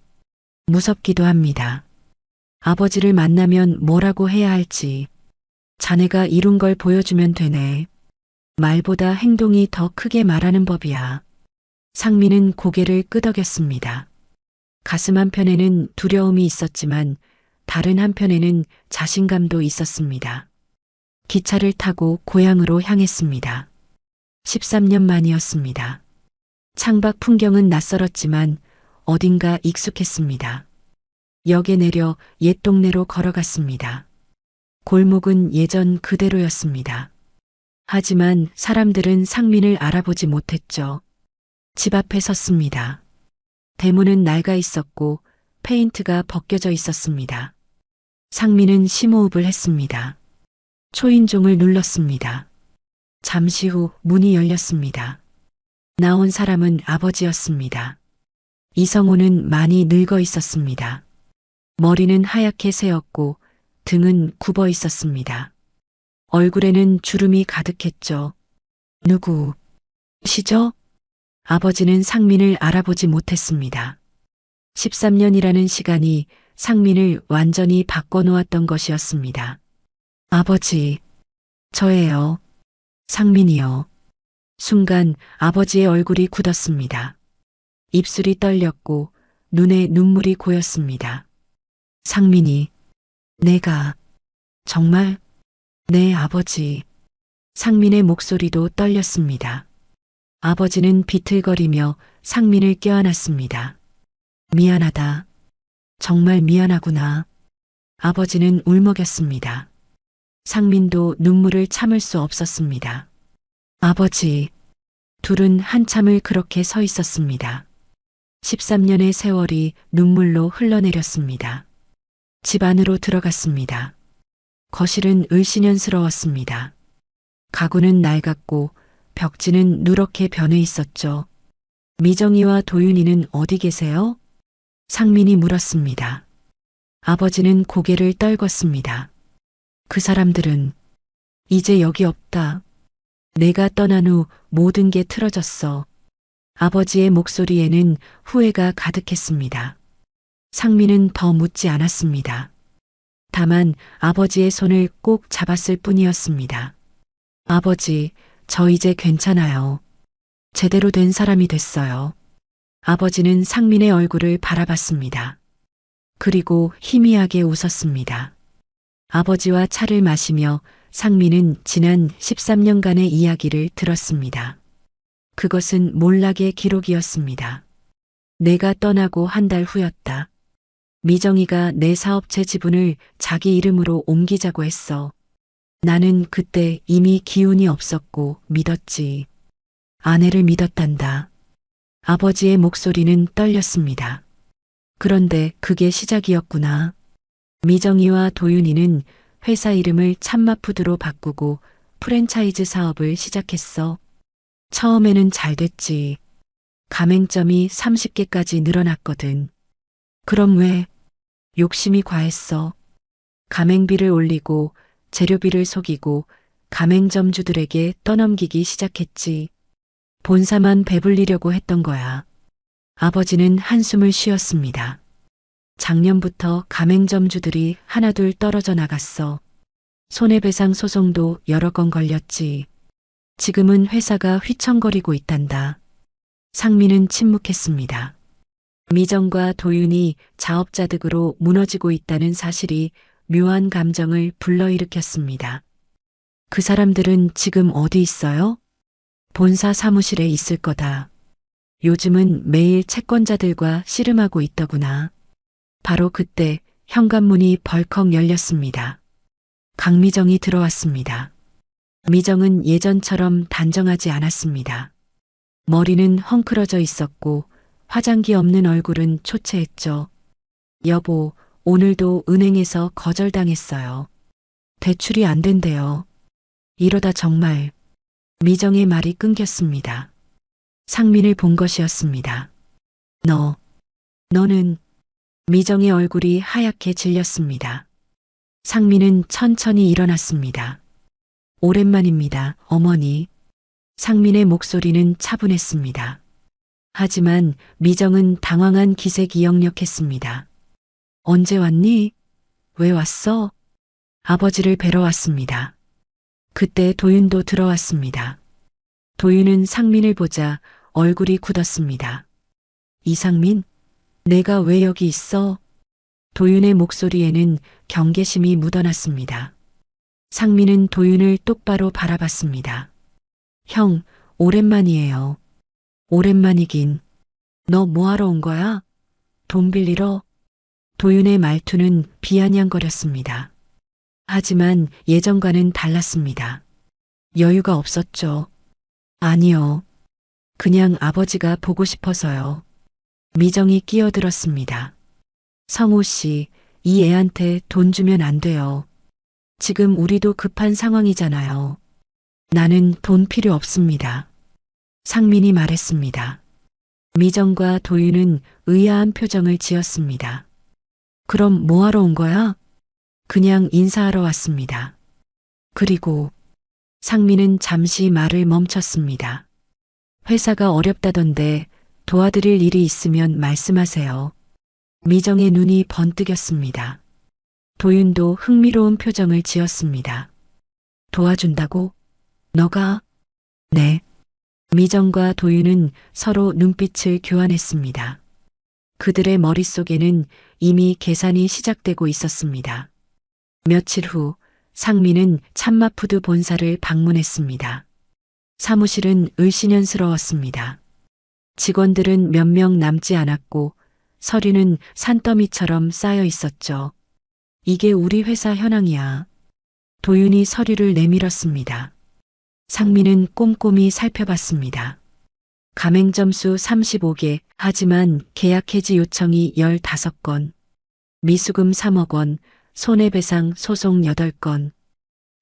무섭기도 합니다. 아버지를 만나면 뭐라고 해야 할지. 자네가 이룬 걸 보여주면 되네. 말보다 행동이 더 크게 말하는 법이야. 상민은 고개를 끄덕였습니다. 가슴 한편에는 두려움이 있었지만 다른 한편에는 자신감도 있었습니다. 기차를 타고 고향으로 향했습니다. 13년 만이었습니다. 창밖 풍경은 낯설었지만 어딘가 익숙했습니다. 역에 내려 옛 동네로 걸어갔습니다. 골목은 예전 그대로였습니다. 하지만 사람들은 상민을 알아보지 못했죠. 집 앞에 섰습니다. 대문은 낡아 있었고 페인트가 벗겨져 있었습니다. 상민은 심호흡을 했습니다. 초인종을 눌렀습니다. 잠시 후 문이 열렸습니다. 나온 사람은 아버지였습니다. 이성호는 많이 늙어 있었습니다. 머리는 하얗게 새었고 등은 굽어 있었습니다. 얼굴에는 주름이 가득했죠. 누구시죠? 아버지는 상민을 알아보지 못했습니다. 13년이라는 시간이 상민을 완전히 바꿔놓았던 것이었습니다. 아버지, 저예요. 상민이요. 순간 아버지의 얼굴이 굳었습니다. 입술이 떨렸고 눈에 눈물이 고였습니다. 상민이, 내가 정말 내 아버지. 상민의 목소리도 떨렸습니다. 아버지는 비틀거리며 상민을 껴안았습니다. 미안하다. 정말 미안하구나. 아버지는 울먹였습니다. 상민도 눈물을 참을 수 없었습니다. 아버지. 둘은 한참을 그렇게 서 있었습니다. 13년의 세월이 눈물로 흘러내렸습니다. 집 안으로 들어갔습니다. 거실은 을씨년스러웠습니다. 가구는 낡았고 벽지는 누렇게 변해 있었죠. 미정이와 도윤이는 어디 계세요? 상민이 물었습니다. 아버지는 고개를 떨궜습니다. 그 사람들은 이제 여기 없다. 내가 떠난 후 모든 게 틀어졌어. 아버지의 목소리에는 후회가 가득했습니다. 상민은 더 묻지 않았습니다. 다만 아버지의 손을 꼭 잡았을 뿐이었습니다. 아버지, 저 이제 괜찮아요. 제대로 된 사람이 됐어요. 아버지는 상민의 얼굴을 바라봤습니다. 그리고 희미하게 웃었습니다. 아버지와 차를 마시며 상민은 지난 13년간의 이야기를 들었습니다. 그것은 몰락의 기록이었습니다. 내가 떠나고 한 달 후였다. 미정이가 내 사업체 지분을 자기 이름으로 옮기자고 했어. 나는 그때 이미 기운이 없었고 믿었지. 아내를 믿었단다. 아버지의 목소리는 떨렸습니다. 그런데 그게 시작이었구나. 미정이와 도윤이는 회사 이름을 참마푸드로 바꾸고 프랜차이즈 사업을 시작했어. 처음에는 잘 됐지. 가맹점이 30개까지 늘어났거든. 그럼 왜? 욕심이 과했어. 가맹비를 올리고 재료비를 속이고 가맹점주들에게 떠넘기기 시작했지. 본사만 배불리려고 했던 거야. 아버지는 한숨을 쉬었습니다. 작년부터 가맹점주들이 하나둘 떨어져 나갔어. 손해배상 소송도 여러 건 걸렸지. 지금은 회사가 휘청거리고 있단다. 상민은 침묵했습니다. 미정과 도윤이 자업자득으로 무너지고 있다는 사실이 묘한 감정을 불러일으켰습니다. 그 사람들은 지금 어디 있어요? 본사 사무실에 있을 거다. 요즘은 매일 채권자들과 씨름하고 있더구나. 바로 그때 현관문이 벌컥 열렸습니다. 강미정이 들어왔습니다. 미정은 예전처럼 단정하지 않았습니다. 머리는 헝클어져 있었고 화장기 없는 얼굴은 초췌했죠. 여보, 오늘도 은행에서 거절당했어요. 대출이 안 된대요. 이러다 정말. 미정의 말이 끊겼습니다. 상민을 본 것이었습니다. 너는. 미정의 얼굴이 하얗게 질렸습니다. 상민은 천천히 일어났습니다. 오랜만입니다, 어머니. 상민의 목소리는 차분했습니다. 하지만 미정은 당황한 기색이 역력했습니다. 언제 왔니? 왜 왔어? 아버지를 뵈러 왔습니다. 그때 도윤도 들어왔습니다. 도윤은 상민을 보자 얼굴이 굳었습니다. 이상민? 내가 왜 여기 있어? 도윤의 목소리에는 경계심이 묻어났습니다. 상민은 도윤을 똑바로 바라봤습니다. 형, 오랜만이에요. 오랜만이긴. 너 뭐하러 온 거야? 돈 빌리러? 도윤의 말투는 비아냥거렸습니다. 하지만 예전과는 달랐습니다. 여유가 없었죠. 아니요. 그냥 아버지가 보고 싶어서요. 미정이 끼어들었습니다. 성호 씨, 이 애한테 돈 주면 안 돼요. 지금 우리도 급한 상황이잖아요. 나는 돈 필요 없습니다. 상민이 말했습니다. 미정과 도윤은 의아한 표정을 지었습니다. 그럼 뭐하러 온 거야? 그냥 인사하러 왔습니다. 그리고 상민은 잠시 말을 멈췄습니다. 회사가 어렵다던데 도와드릴 일이 있으면 말씀하세요. 미정의 눈이 번뜩였습니다. 도윤도 흥미로운 표정을 지었습니다. 도와준다고? 너가? 네. 미정과 도윤은 서로 눈빛을 교환했습니다. 그들의 머릿속에는 이미 계산이 시작되고 있었습니다. 며칠 후 상민은 참마푸드 본사를 방문했습니다. 사무실은 을씨년스러웠습니다. 직원들은 몇 명 남지 않았고 서류는 산더미처럼 쌓여 있었죠. 이게 우리 회사 현황이야. 도윤이 서류를 내밀었습니다. 상민은 꼼꼼히 살펴봤습니다. 가맹점수 35개, 하지만 계약 해지 요청이 15건, 미수금 3억 원, 손해배상 소송 8건.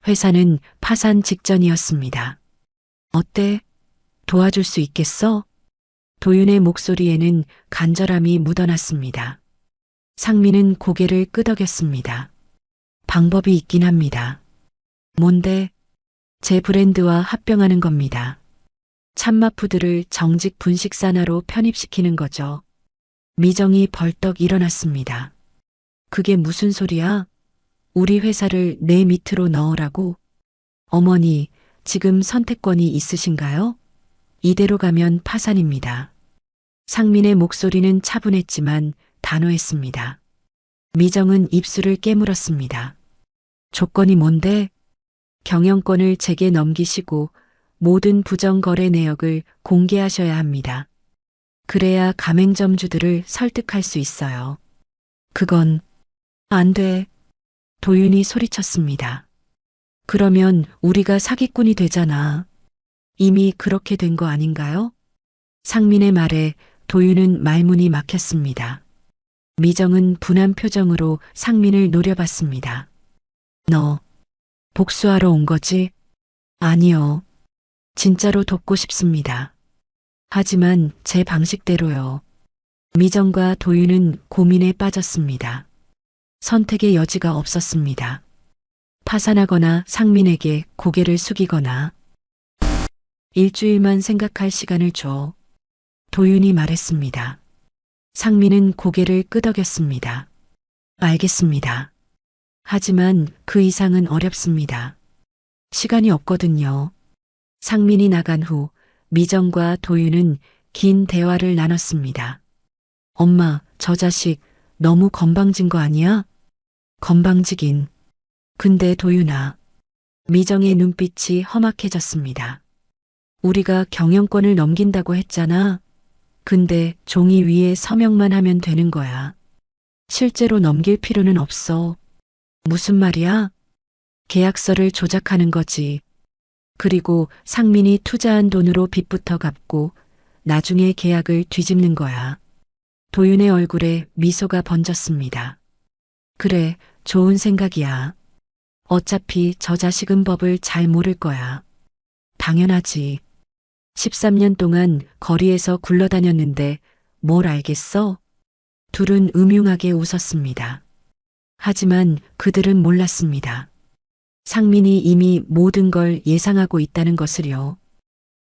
회사는 파산 직전이었습니다. 어때? 도와줄 수 있겠어? 도윤의 목소리에는 간절함이 묻어났습니다. 상민은 고개를 끄덕였습니다. 방법이 있긴 합니다. 뭔데? 제 브랜드와 합병하는 겁니다. 참마푸드를 정직 분식산하로 편입시키는 거죠. 미정이 벌떡 일어났습니다. 그게 무슨 소리야? 우리 회사를 내 밑으로 넣으라고? 어머니, 지금 선택권이 있으신가요? 이대로 가면 파산입니다. 상민의 목소리는 차분했지만 단호했습니다. 미정은 입술을 깨물었습니다. 조건이 뭔데? 경영권을 제게 넘기시고 모든 부정거래 내역을 공개하셔야 합니다. 그래야 가맹점주들을 설득할 수 있어요. 그건 안 돼. 도윤이 소리쳤습니다. 그러면 우리가 사기꾼이 되잖아. 이미 그렇게 된 거 아닌가요? 상민의 말에 도윤은 말문이 막혔습니다. 미정은 분한 표정으로 상민을 노려봤습니다. 너 복수하러 온 거지? 아니요. 진짜로 돕고 싶습니다. 하지만 제 방식대로요. 미정과 도윤은 고민에 빠졌습니다. 선택의 여지가 없었습니다. 파산하거나 상민에게 고개를 숙이거나 일주일만 생각할 시간을 줘. 도윤이 말했습니다. 상민은 고개를 끄덕였습니다. 알겠습니다. 하지만 그 이상은 어렵습니다. 시간이 없거든요. 상민이 나간 후 미정과 도윤은 긴 대화를 나눴습니다. 엄마, 저 자식 너무 건방진 거 아니야? 건방지긴. 근데 도윤아. 미정의 눈빛이 험악해졌습니다. 우리가 경영권을 넘긴다고 했잖아. 근데 종이 위에 서명만 하면 되는 거야. 실제로 넘길 필요는 없어. 무슨 말이야? 계약서를 조작하는 거지. 그리고 상민이 투자한 돈으로 빚부터 갚고 나중에 계약을 뒤집는 거야. 도윤의 얼굴에 미소가 번졌습니다. 그래, 좋은 생각이야. 어차피 저 자식은 법을 잘 모를 거야. 당연하지. 13년 동안 거리에서 굴러다녔는데 뭘 알겠어? 둘은 음흉하게 웃었습니다. 하지만 그들은 몰랐습니다. 상민이 이미 모든 걸 예상하고 있다는 것을요.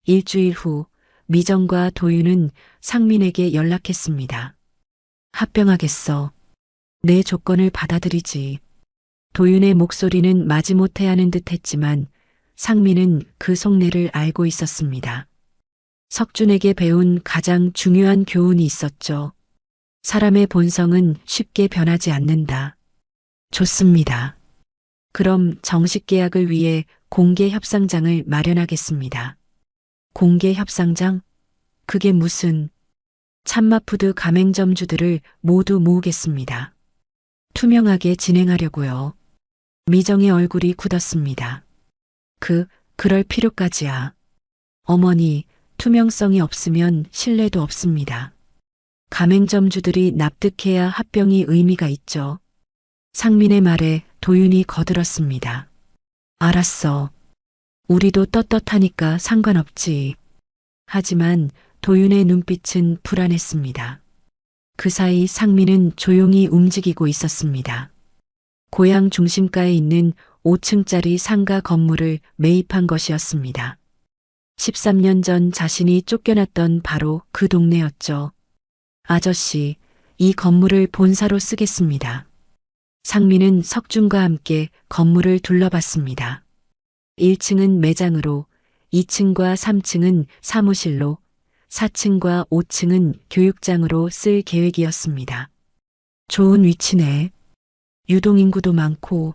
일주일 후 미정과 도윤은 상민에게 연락했습니다. 합병하겠어. 내 조건을 받아들이지. 도윤의 목소리는 마지못해 하는 듯 했지만 상민은 그 속내를 알고 있었습니다. 석준에게 배운 가장 중요한 교훈이 있었죠. 사람의 본성은 쉽게 변하지 않는다. 좋습니다. 그럼 정식 계약을 위해 공개 협상장을 마련하겠습니다. 공개 협상장? 그게 무슨? 참마푸드 가맹점주들을 모두 모으겠습니다. 투명하게 진행하려고요. 미정의 얼굴이 굳었습니다. 그럴 필요까지야. 어머니, 투명성이 없으면 신뢰도 없습니다. 가맹점주들이 납득해야 합병이 의미가 있죠. 상민의 말에 도윤이 거들었습니다. 알았어. 우리도 떳떳하니까 상관없지. 하지만 도윤의 눈빛은 불안했습니다. 그 사이 상민은 조용히 움직이고 있었습니다. 고향 중심가에 있는 5층짜리 상가 건물을 매입한 것이었습니다. 13년 전 자신이 쫓겨났던 바로 그 동네였죠. 아저씨, 이 건물을 본사로 쓰겠습니다. 상민은 석준과 함께 건물을 둘러봤습니다. 1층은 매장으로 2층과 3층은 사무실로, 4층과 5층은 교육장으로 쓸 계획이었습니다. 좋은 위치네. 유동인구도 많고,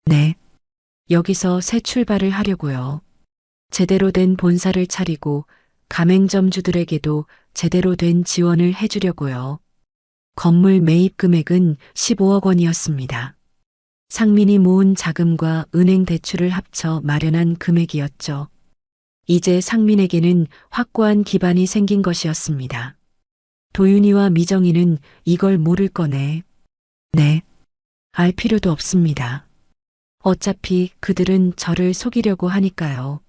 네. 여기서 새 출발을 하려고요. 제대로 된 본사를 차리고 가맹점주들에게도 제대로 된 지원을 해주려고요. 건물 매입 금액은 15억 원이었습니다. 상민이 모은 자금과 은행 대출을 합쳐 마련한 금액이었죠. 이제 상민에게는 확고한 기반이 생긴 것이었습니다. 도윤이와 미정이는 이걸 모를 거네. 네. 알 필요도 없습니다. 어차피 그들은 저를 속이려고 하니까요.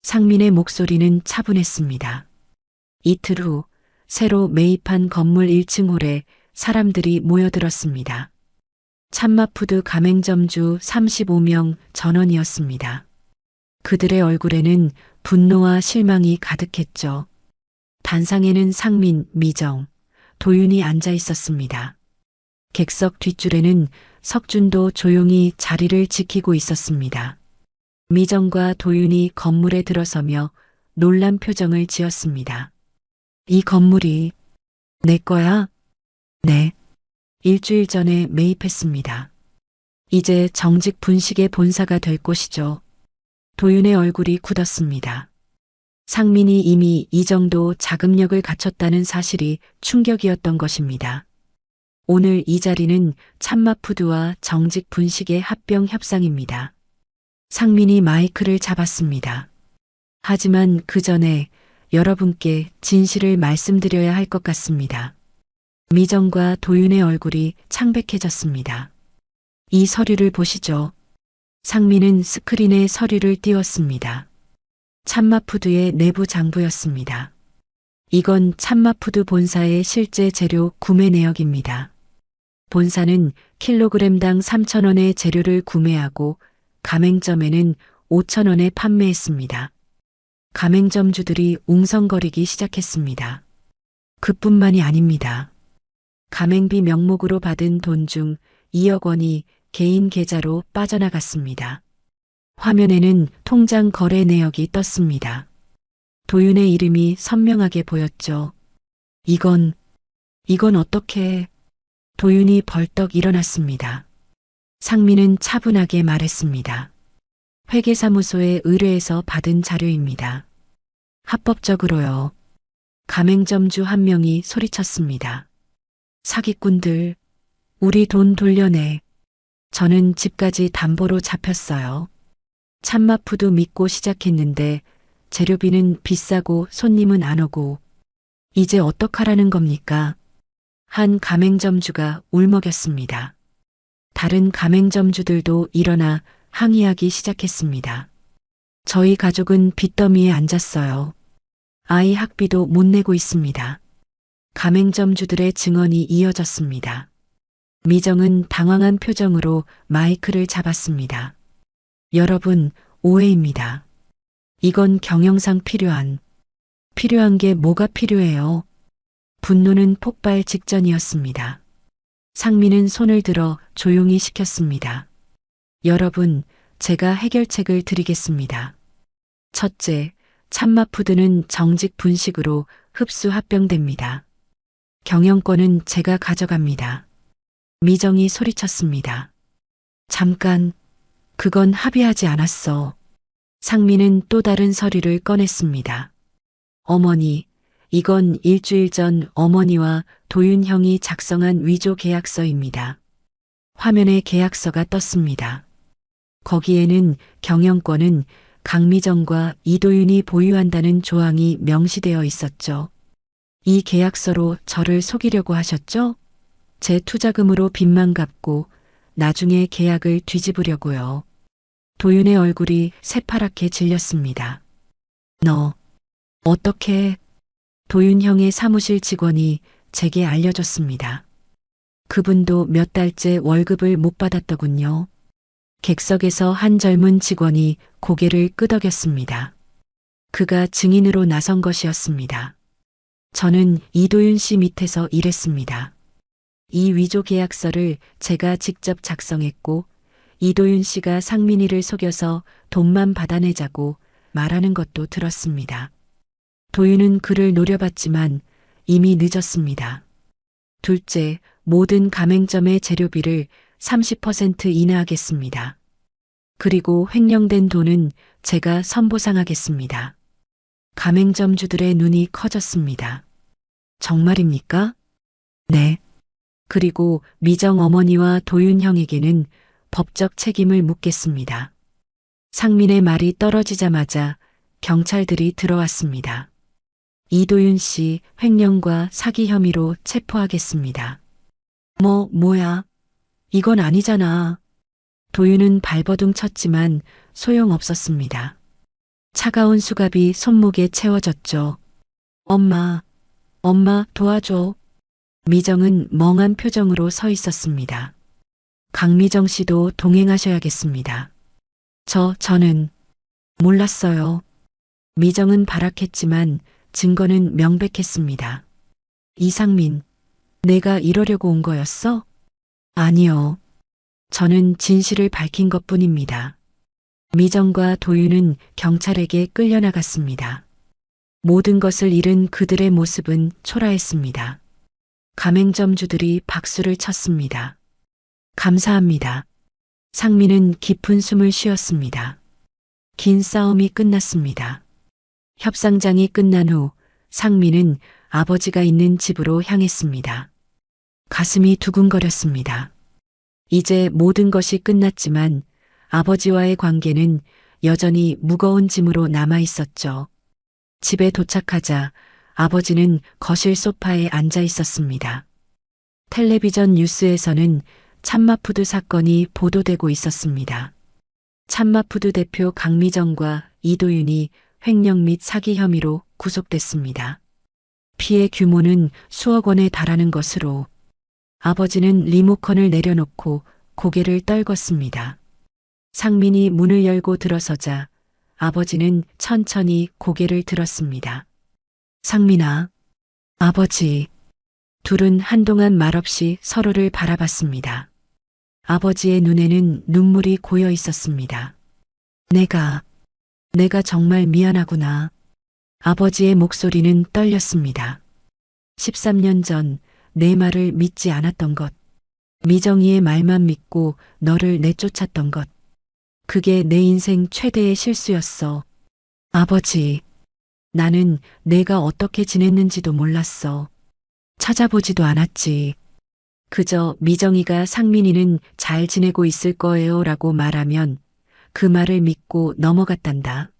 상민의 목소리는 차분했습니다. 이틀 후 새로 매입한 건물 1층 홀에 사람들이 모여들었습니다. 참마푸드 가맹점주 35명 전원이었습니다. 그들의 얼굴에는 분노와 실망이 가득했죠. 단상에는 상민, 미정, 도윤이 앉아 있었습니다. 객석 뒷줄에는 석준도 조용히 자리를 지키고 있었습니다. 미정과 도윤이 건물에 들어서며 놀란 표정을 지었습니다. 이 건물이 내 거야? 네. 일주일 전에 매입했습니다. 이제 정직 분식의 본사가 될 곳이죠. 도윤의 얼굴이 굳었습니다. 상민이 이미 이 정도 자금력을 갖췄다는 사실이 충격이었던 것입니다. 오늘 이 자리는 참마푸드와 정직 분식의 합병 협상입니다. 상민이 마이크를 잡았습니다. 하지만 그 전에 여러분께 진실을 말씀드려야 할 것 같습니다. 미정과 도윤의 얼굴이 창백해졌습니다. 이 서류를 보시죠. 상민은 스크린에 서류를 띄웠습니다. 참마푸드의 내부 장부였습니다. 이건 참마푸드 본사의 실제 재료 구매 내역입니다. 본사는 킬로그램당 3,000원의 재료를 구매하고 가맹점에는 5,000원에 판매했습니다. 가맹점주들이 웅성거리기 시작했습니다. 그뿐만이 아닙니다. 가맹비 명목으로 받은 돈 중 2억 원이 개인 계좌로 빠져나갔습니다. 화면에는 통장 거래 내역이 떴습니다. 도윤의 이름이 선명하게 보였죠. 이건 어떻게... 도윤이 벌떡 일어났습니다. 상민은 차분하게 말했습니다. 회계사무소의 의뢰에서 받은 자료입니다. 합법적으로요. 가맹점주 한 명이 소리쳤습니다. 사기꾼들, 우리 돈 돌려내. 저는 집까지 담보로 잡혔어요. 참마푸드 믿고 시작했는데 재료비는 비싸고 손님은 안 오고 이제 어떡하라는 겁니까? 한 가맹점주가 울먹였습니다. 다른 가맹점주들도 일어나 항의하기 시작했습니다. 저희 가족은 빚더미에 앉았어요. 아이 학비도 못 내고 있습니다. 가맹점주들의 증언이 이어졌습니다. 미정은 당황한 표정으로 마이크를 잡았습니다. 여러분, 오해입니다. 이건 경영상 필요한 게 뭐가 필요해요? 분노는 폭발 직전이었습니다. 상민은 손을 들어 조용히 시켰습니다. 여러분, 제가 해결책을 드리겠습니다. 첫째, 참마푸드는 정직 분식으로 흡수 합병됩니다. 경영권은 제가 가져갑니다. 미정이 소리쳤습니다. 잠깐, 그건 합의하지 않았어. 상민은 또 다른 서류를 꺼냈습니다. 어머니, 이건 일주일 전 어머니와 도윤 형이 작성한 위조 계약서입니다. 화면에 계약서가 떴습니다. 거기에는 경영권은 강미정과 이도윤이 보유한다는 조항이 명시되어 있었죠. 이 계약서로 저를 속이려고 하셨죠? 제 투자금으로 빚만 갚고 나중에 계약을 뒤집으려고요. 도윤의 얼굴이 새파랗게 질렸습니다. 너, 어떻게... 도윤 형의 사무실 직원이 제게 알려줬습니다. 그분도 몇 달째 월급을 못 받았더군요. 객석에서 한 젊은 직원이 고개를 끄덕였습니다. 그가 증인으로 나선 것이었습니다. 저는 이도윤 씨 밑에서 일했습니다. 이 위조 계약서를 제가 직접 작성했고 이도윤 씨가 상민이를 속여서 돈만 받아내자고 말하는 것도 들었습니다. 도윤은 그를 노려봤지만 이미 늦었습니다. 둘째, 모든 가맹점의 재료비를 30% 인하하겠습니다. 그리고 횡령된 돈은 제가 선보상하겠습니다. 가맹점주들의 눈이 커졌습니다. 정말입니까? 네. 그리고 미정 어머니와 도윤 형에게는 법적 책임을 묻겠습니다. 상민의 말이 떨어지자마자 경찰들이 들어왔습니다. 이도윤 씨 횡령과 사기 혐의로 체포하겠습니다. 뭐야? 이건 아니잖아. 도윤은 발버둥 쳤지만 소용없었습니다. 차가운 수갑이 손목에 채워졌죠. 엄마 도와줘. 미정은 멍한 표정으로 서 있었습니다. 강미정 씨도 동행하셔야겠습니다. 저는 몰랐어요. 미정은 발악했지만 증거는 명백했습니다. 이상민, 내가 이러려고 온 거였어? 아니요. 저는 진실을 밝힌 것뿐입니다. 미정과 도윤은 경찰에게 끌려나갔습니다. 모든 것을 잃은 그들의 모습은 초라했습니다. 가맹점주들이 박수를 쳤습니다. 감사합니다. 상민은 깊은 숨을 쉬었습니다. 긴 싸움이 끝났습니다. 협상장이 끝난 후 상민은 아버지가 있는 집으로 향했습니다. 가슴이 두근거렸습니다. 이제 모든 것이 끝났지만 아버지와의 관계는 여전히 무거운 짐으로 남아 있었죠. 집에 도착하자 아버지는 거실 소파에 앉아 있었습니다. 텔레비전 뉴스에서는 참마푸드 사건이 보도되고 있었습니다. 참마푸드 대표 강미정과 이도윤이 횡령 및 사기 혐의로 구속됐습니다. 피해 규모는 수억 원에 달하는 것으로 아버지는 리모컨을 내려놓고 고개를 떨궜습니다. 상민이 문을 열고 들어서자 아버지는 천천히 고개를 들었습니다. 상민아, 아버지. 둘은 한동안 말없이 서로를 바라봤습니다. 아버지의 눈에는 눈물이 고여 있었습니다. 내가 정말 미안하구나. 아버지의 목소리는 떨렸습니다. 13년 전 내 말을 믿지 않았던 것. 미정이의 말만 믿고 너를 내쫓았던 것. 그게 내 인생 최대의 실수였어. 아버지, 나는 내가 어떻게 지냈는지도 몰랐어. 찾아보지도 않았지. 그저 미정이가 상민이는 잘 지내고 있을 거예요 라고 말하면 그 말을 믿고 넘어갔단다.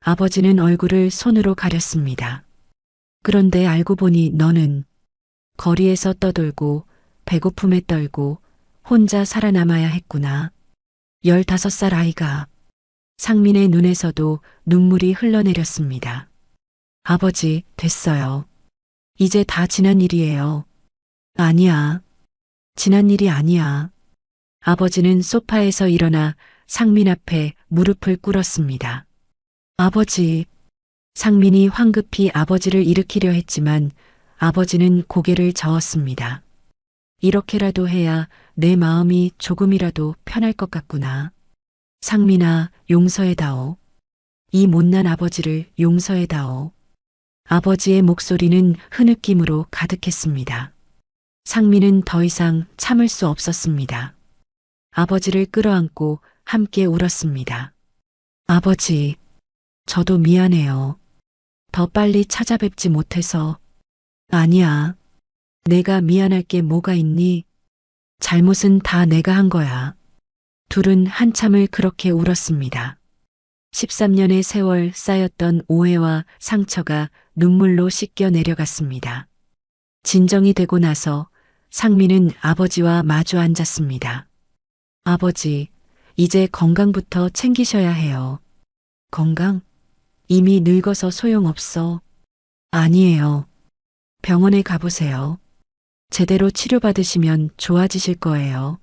아버지는 얼굴을 손으로 가렸습니다. 그런데 알고 보니 너는 거리에서 떠돌고 배고픔에 떨고 혼자 살아남아야 했구나. 15살 아이가. 상민의 눈에서도 눈물이 흘러내렸습니다. 아버지, 됐어요. 이제 다 지난 일이에요. 아니야. 지난 일이 아니야. 아버지는 소파에서 일어나 상민 앞에 무릎을 꿇었습니다. 아버지. 상민이 황급히 아버지를 일으키려 했지만 아버지는 고개를 저었습니다. 이렇게라도 해야 내 마음이 조금이라도 편할 것 같구나. 상민아, 용서해다오. 이 못난 아버지를 용서해다오. 아버지의 목소리는 흐느낌으로 가득했습니다. 상민은 더 이상 참을 수 없었습니다. 아버지를 끌어안고 함께 울었습니다. 아버지, 저도 미안해요. 더 빨리 찾아뵙지 못해서. 아니야. 내가 미안할 게 뭐가 있니? 잘못은 다 내가 한 거야. 둘은 한참을 그렇게 울었습니다. 13년의 세월 쌓였던 오해와 상처가 눈물로 씻겨 내려갔습니다. 진정이 되고 나서 상민은 아버지와 마주 앉았습니다. 아버지, 이제 건강부터 챙기셔야 해요. 건강? 이미 늙어서 소용없어. 아니에요. 병원에 가보세요. 제대로 치료받으시면 좋아지실 거예요.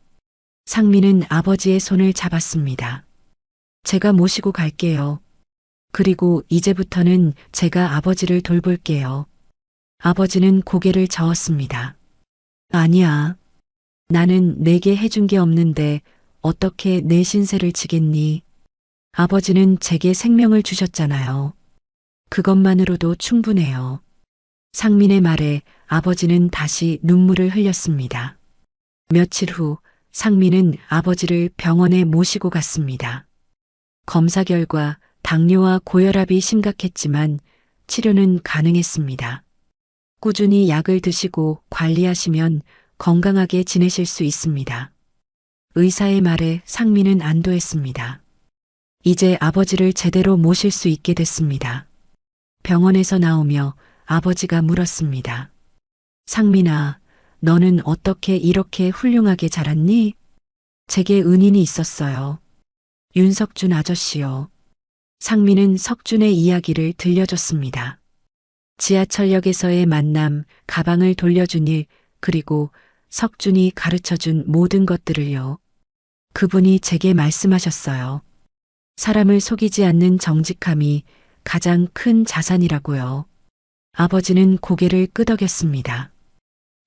상민은 아버지의 손을 잡았습니다. 제가 모시고 갈게요. 그리고 이제부터는 제가 아버지를 돌볼게요. 아버지는 고개를 저었습니다. 아니야. 나는 내게 해준 게 없는데 어떻게 내 신세를 지겠니? 아버지는 제게 생명을 주셨잖아요. 그것만으로도 충분해요. 상민의 말에 아버지는 다시 눈물을 흘렸습니다. 며칠 후 상민은 아버지를 병원에 모시고 갔습니다. 검사 결과 당뇨와 고혈압이 심각했지만 치료는 가능했습니다. 꾸준히 약을 드시고 관리하시면 건강하게 지내실 수 있습니다. 의사의 말에 상민은 안도했습니다. 이제 아버지를 제대로 모실 수 있게 됐습니다. 병원에서 나오며 아버지가 물었습니다. 상민아, 너는 어떻게 이렇게 훌륭하게 자랐니? 제게 은인이 있었어요. 윤석준 아저씨요. 상민은 석준의 이야기를 들려줬습니다. 지하철역에서의 만남, 가방을 돌려준 일, 그리고 석준이 가르쳐준 모든 것들을요. 그분이 제게 말씀하셨어요. 사람을 속이지 않는 정직함이 가장 큰 자산이라고요. 아버지는 고개를 끄덕였습니다.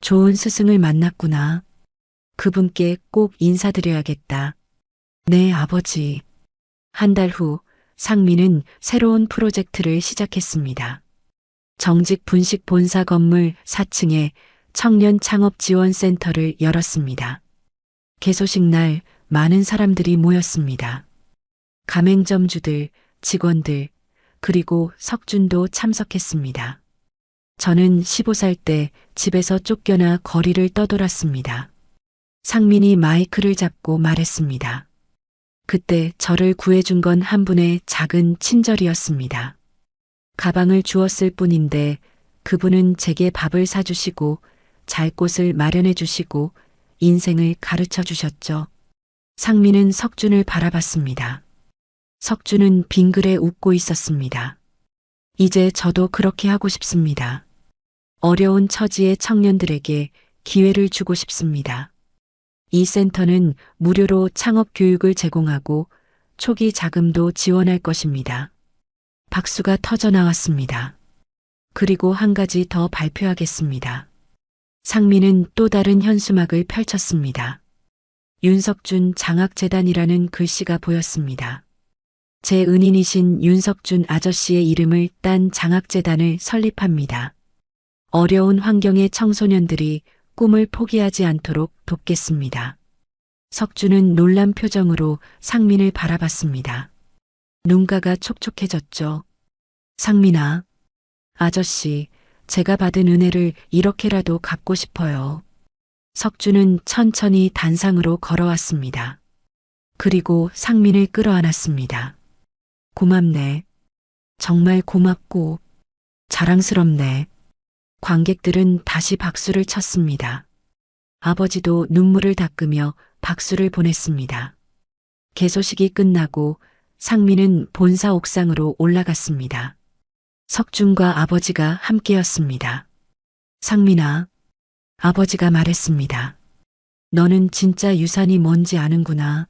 좋은 스승을 만났구나. 그분께 꼭 인사드려야겠다. 네, 아버지. 한 달 후 상민은 새로운 프로젝트를 시작했습니다. 정직 분식 본사 건물 4층에 청년 창업 지원센터를 열었습니다. 개소식 날 많은 사람들이 모였습니다. 가맹점주들, 직원들, 그리고 석준도 참석했습니다. 저는 15살 때 집에서 쫓겨나 거리를 떠돌았습니다. 상민이 마이크를 잡고 말했습니다. 그때 저를 구해준 건 한 분의 작은 친절이었습니다. 가방을 주었을 뿐인데 그분은 제게 밥을 사주시고 잘 곳을 마련해 주시고 인생을 가르쳐 주셨죠. 상민은 석준을 바라봤습니다. 석준은 빙그레 웃고 있었습니다. 이제 저도 그렇게 하고 싶습니다. 어려운 처지의 청년들에게 기회를 주고 싶습니다. 이 센터는 무료로 창업 교육을 제공하고 초기 자금도 지원할 것입니다. 박수가 터져 나왔습니다. 그리고 한 가지 더 발표하겠습니다. 상민은 또 다른 현수막을 펼쳤습니다. 윤석준 장학재단이라는 글씨가 보였습니다. 제 은인이신 윤석준 아저씨의 이름을 딴 장학재단을 설립합니다. 어려운 환경의 청소년들이 꿈을 포기하지 않도록 돕겠습니다. 석준은 놀란 표정으로 상민을 바라봤습니다. 눈가가 촉촉해졌죠. 상민아, 아저씨, 제가 받은 은혜를 이렇게라도 갚고 싶어요. 석준은 천천히 단상으로 걸어왔습니다. 그리고 상민을 끌어안았습니다. 고맙네. 정말 고맙고 자랑스럽네. 관객들은 다시 박수를 쳤습니다. 아버지도 눈물을 닦으며 박수를 보냈습니다. 개소식이 끝나고 상민은 본사 옥상으로 올라갔습니다. 석준과 아버지가 함께였습니다. 상민아, 아버지가 말했습니다. 너는 진짜 유산이 뭔지 아는구나.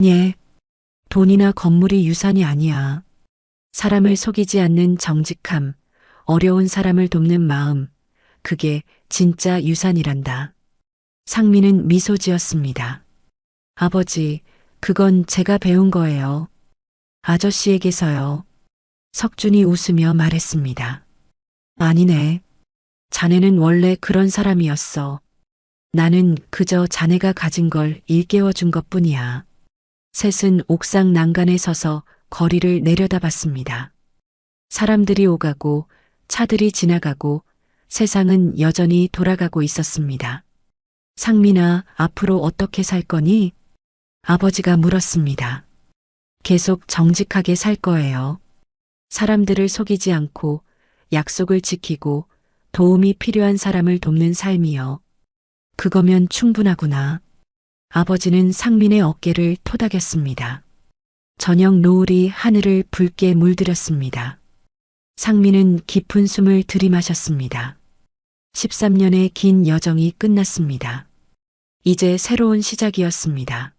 예, 돈이나 건물이 유산이 아니야. 사람을 속이지 않는 정직함, 어려운 사람을 돕는 마음, 그게 진짜 유산이란다. 상민은 미소 지었습니다. 아버지, 그건 제가 배운 거예요. 아저씨에게서요. 석준이 웃으며 말했습니다. 아니네. 자네는 원래 그런 사람이었어. 나는 그저 자네가 가진 걸 일깨워 준 것뿐이야. 셋은 옥상 난간에 서서 거리를 내려다봤습니다. 사람들이 오가고 차들이 지나가고 세상은 여전히 돌아가고 있었습니다. 상민아, 앞으로 어떻게 살 거니? 아버지가 물었습니다. 계속 정직하게 살 거예요. 사람들을 속이지 않고 약속을 지키고 도움이 필요한 사람을 돕는 삶이요. 그거면 충분하구나. 아버지는 상민의 어깨를 토닥였습니다. 저녁 노을이 하늘을 붉게 물들였습니다. 상민은 깊은 숨을 들이마셨습니다. 13년의 긴 여정이 끝났습니다. 이제 새로운 시작이었습니다.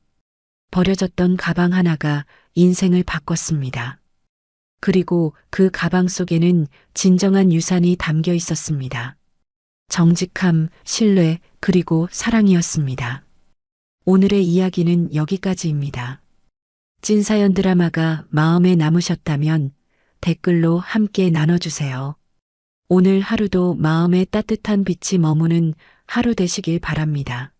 버려졌던 가방 하나가 인생을 바꿨습니다. 그리고 그 가방 속에는 진정한 유산이 담겨 있었습니다. 정직함, 신뢰, 그리고 사랑이었습니다. 오늘의 이야기는 여기까지입니다. 찐사연 드라마가 마음에 남으셨다면 댓글로 함께 나눠주세요. 오늘 하루도 마음에 따뜻한 빛이 머무는 하루 되시길 바랍니다.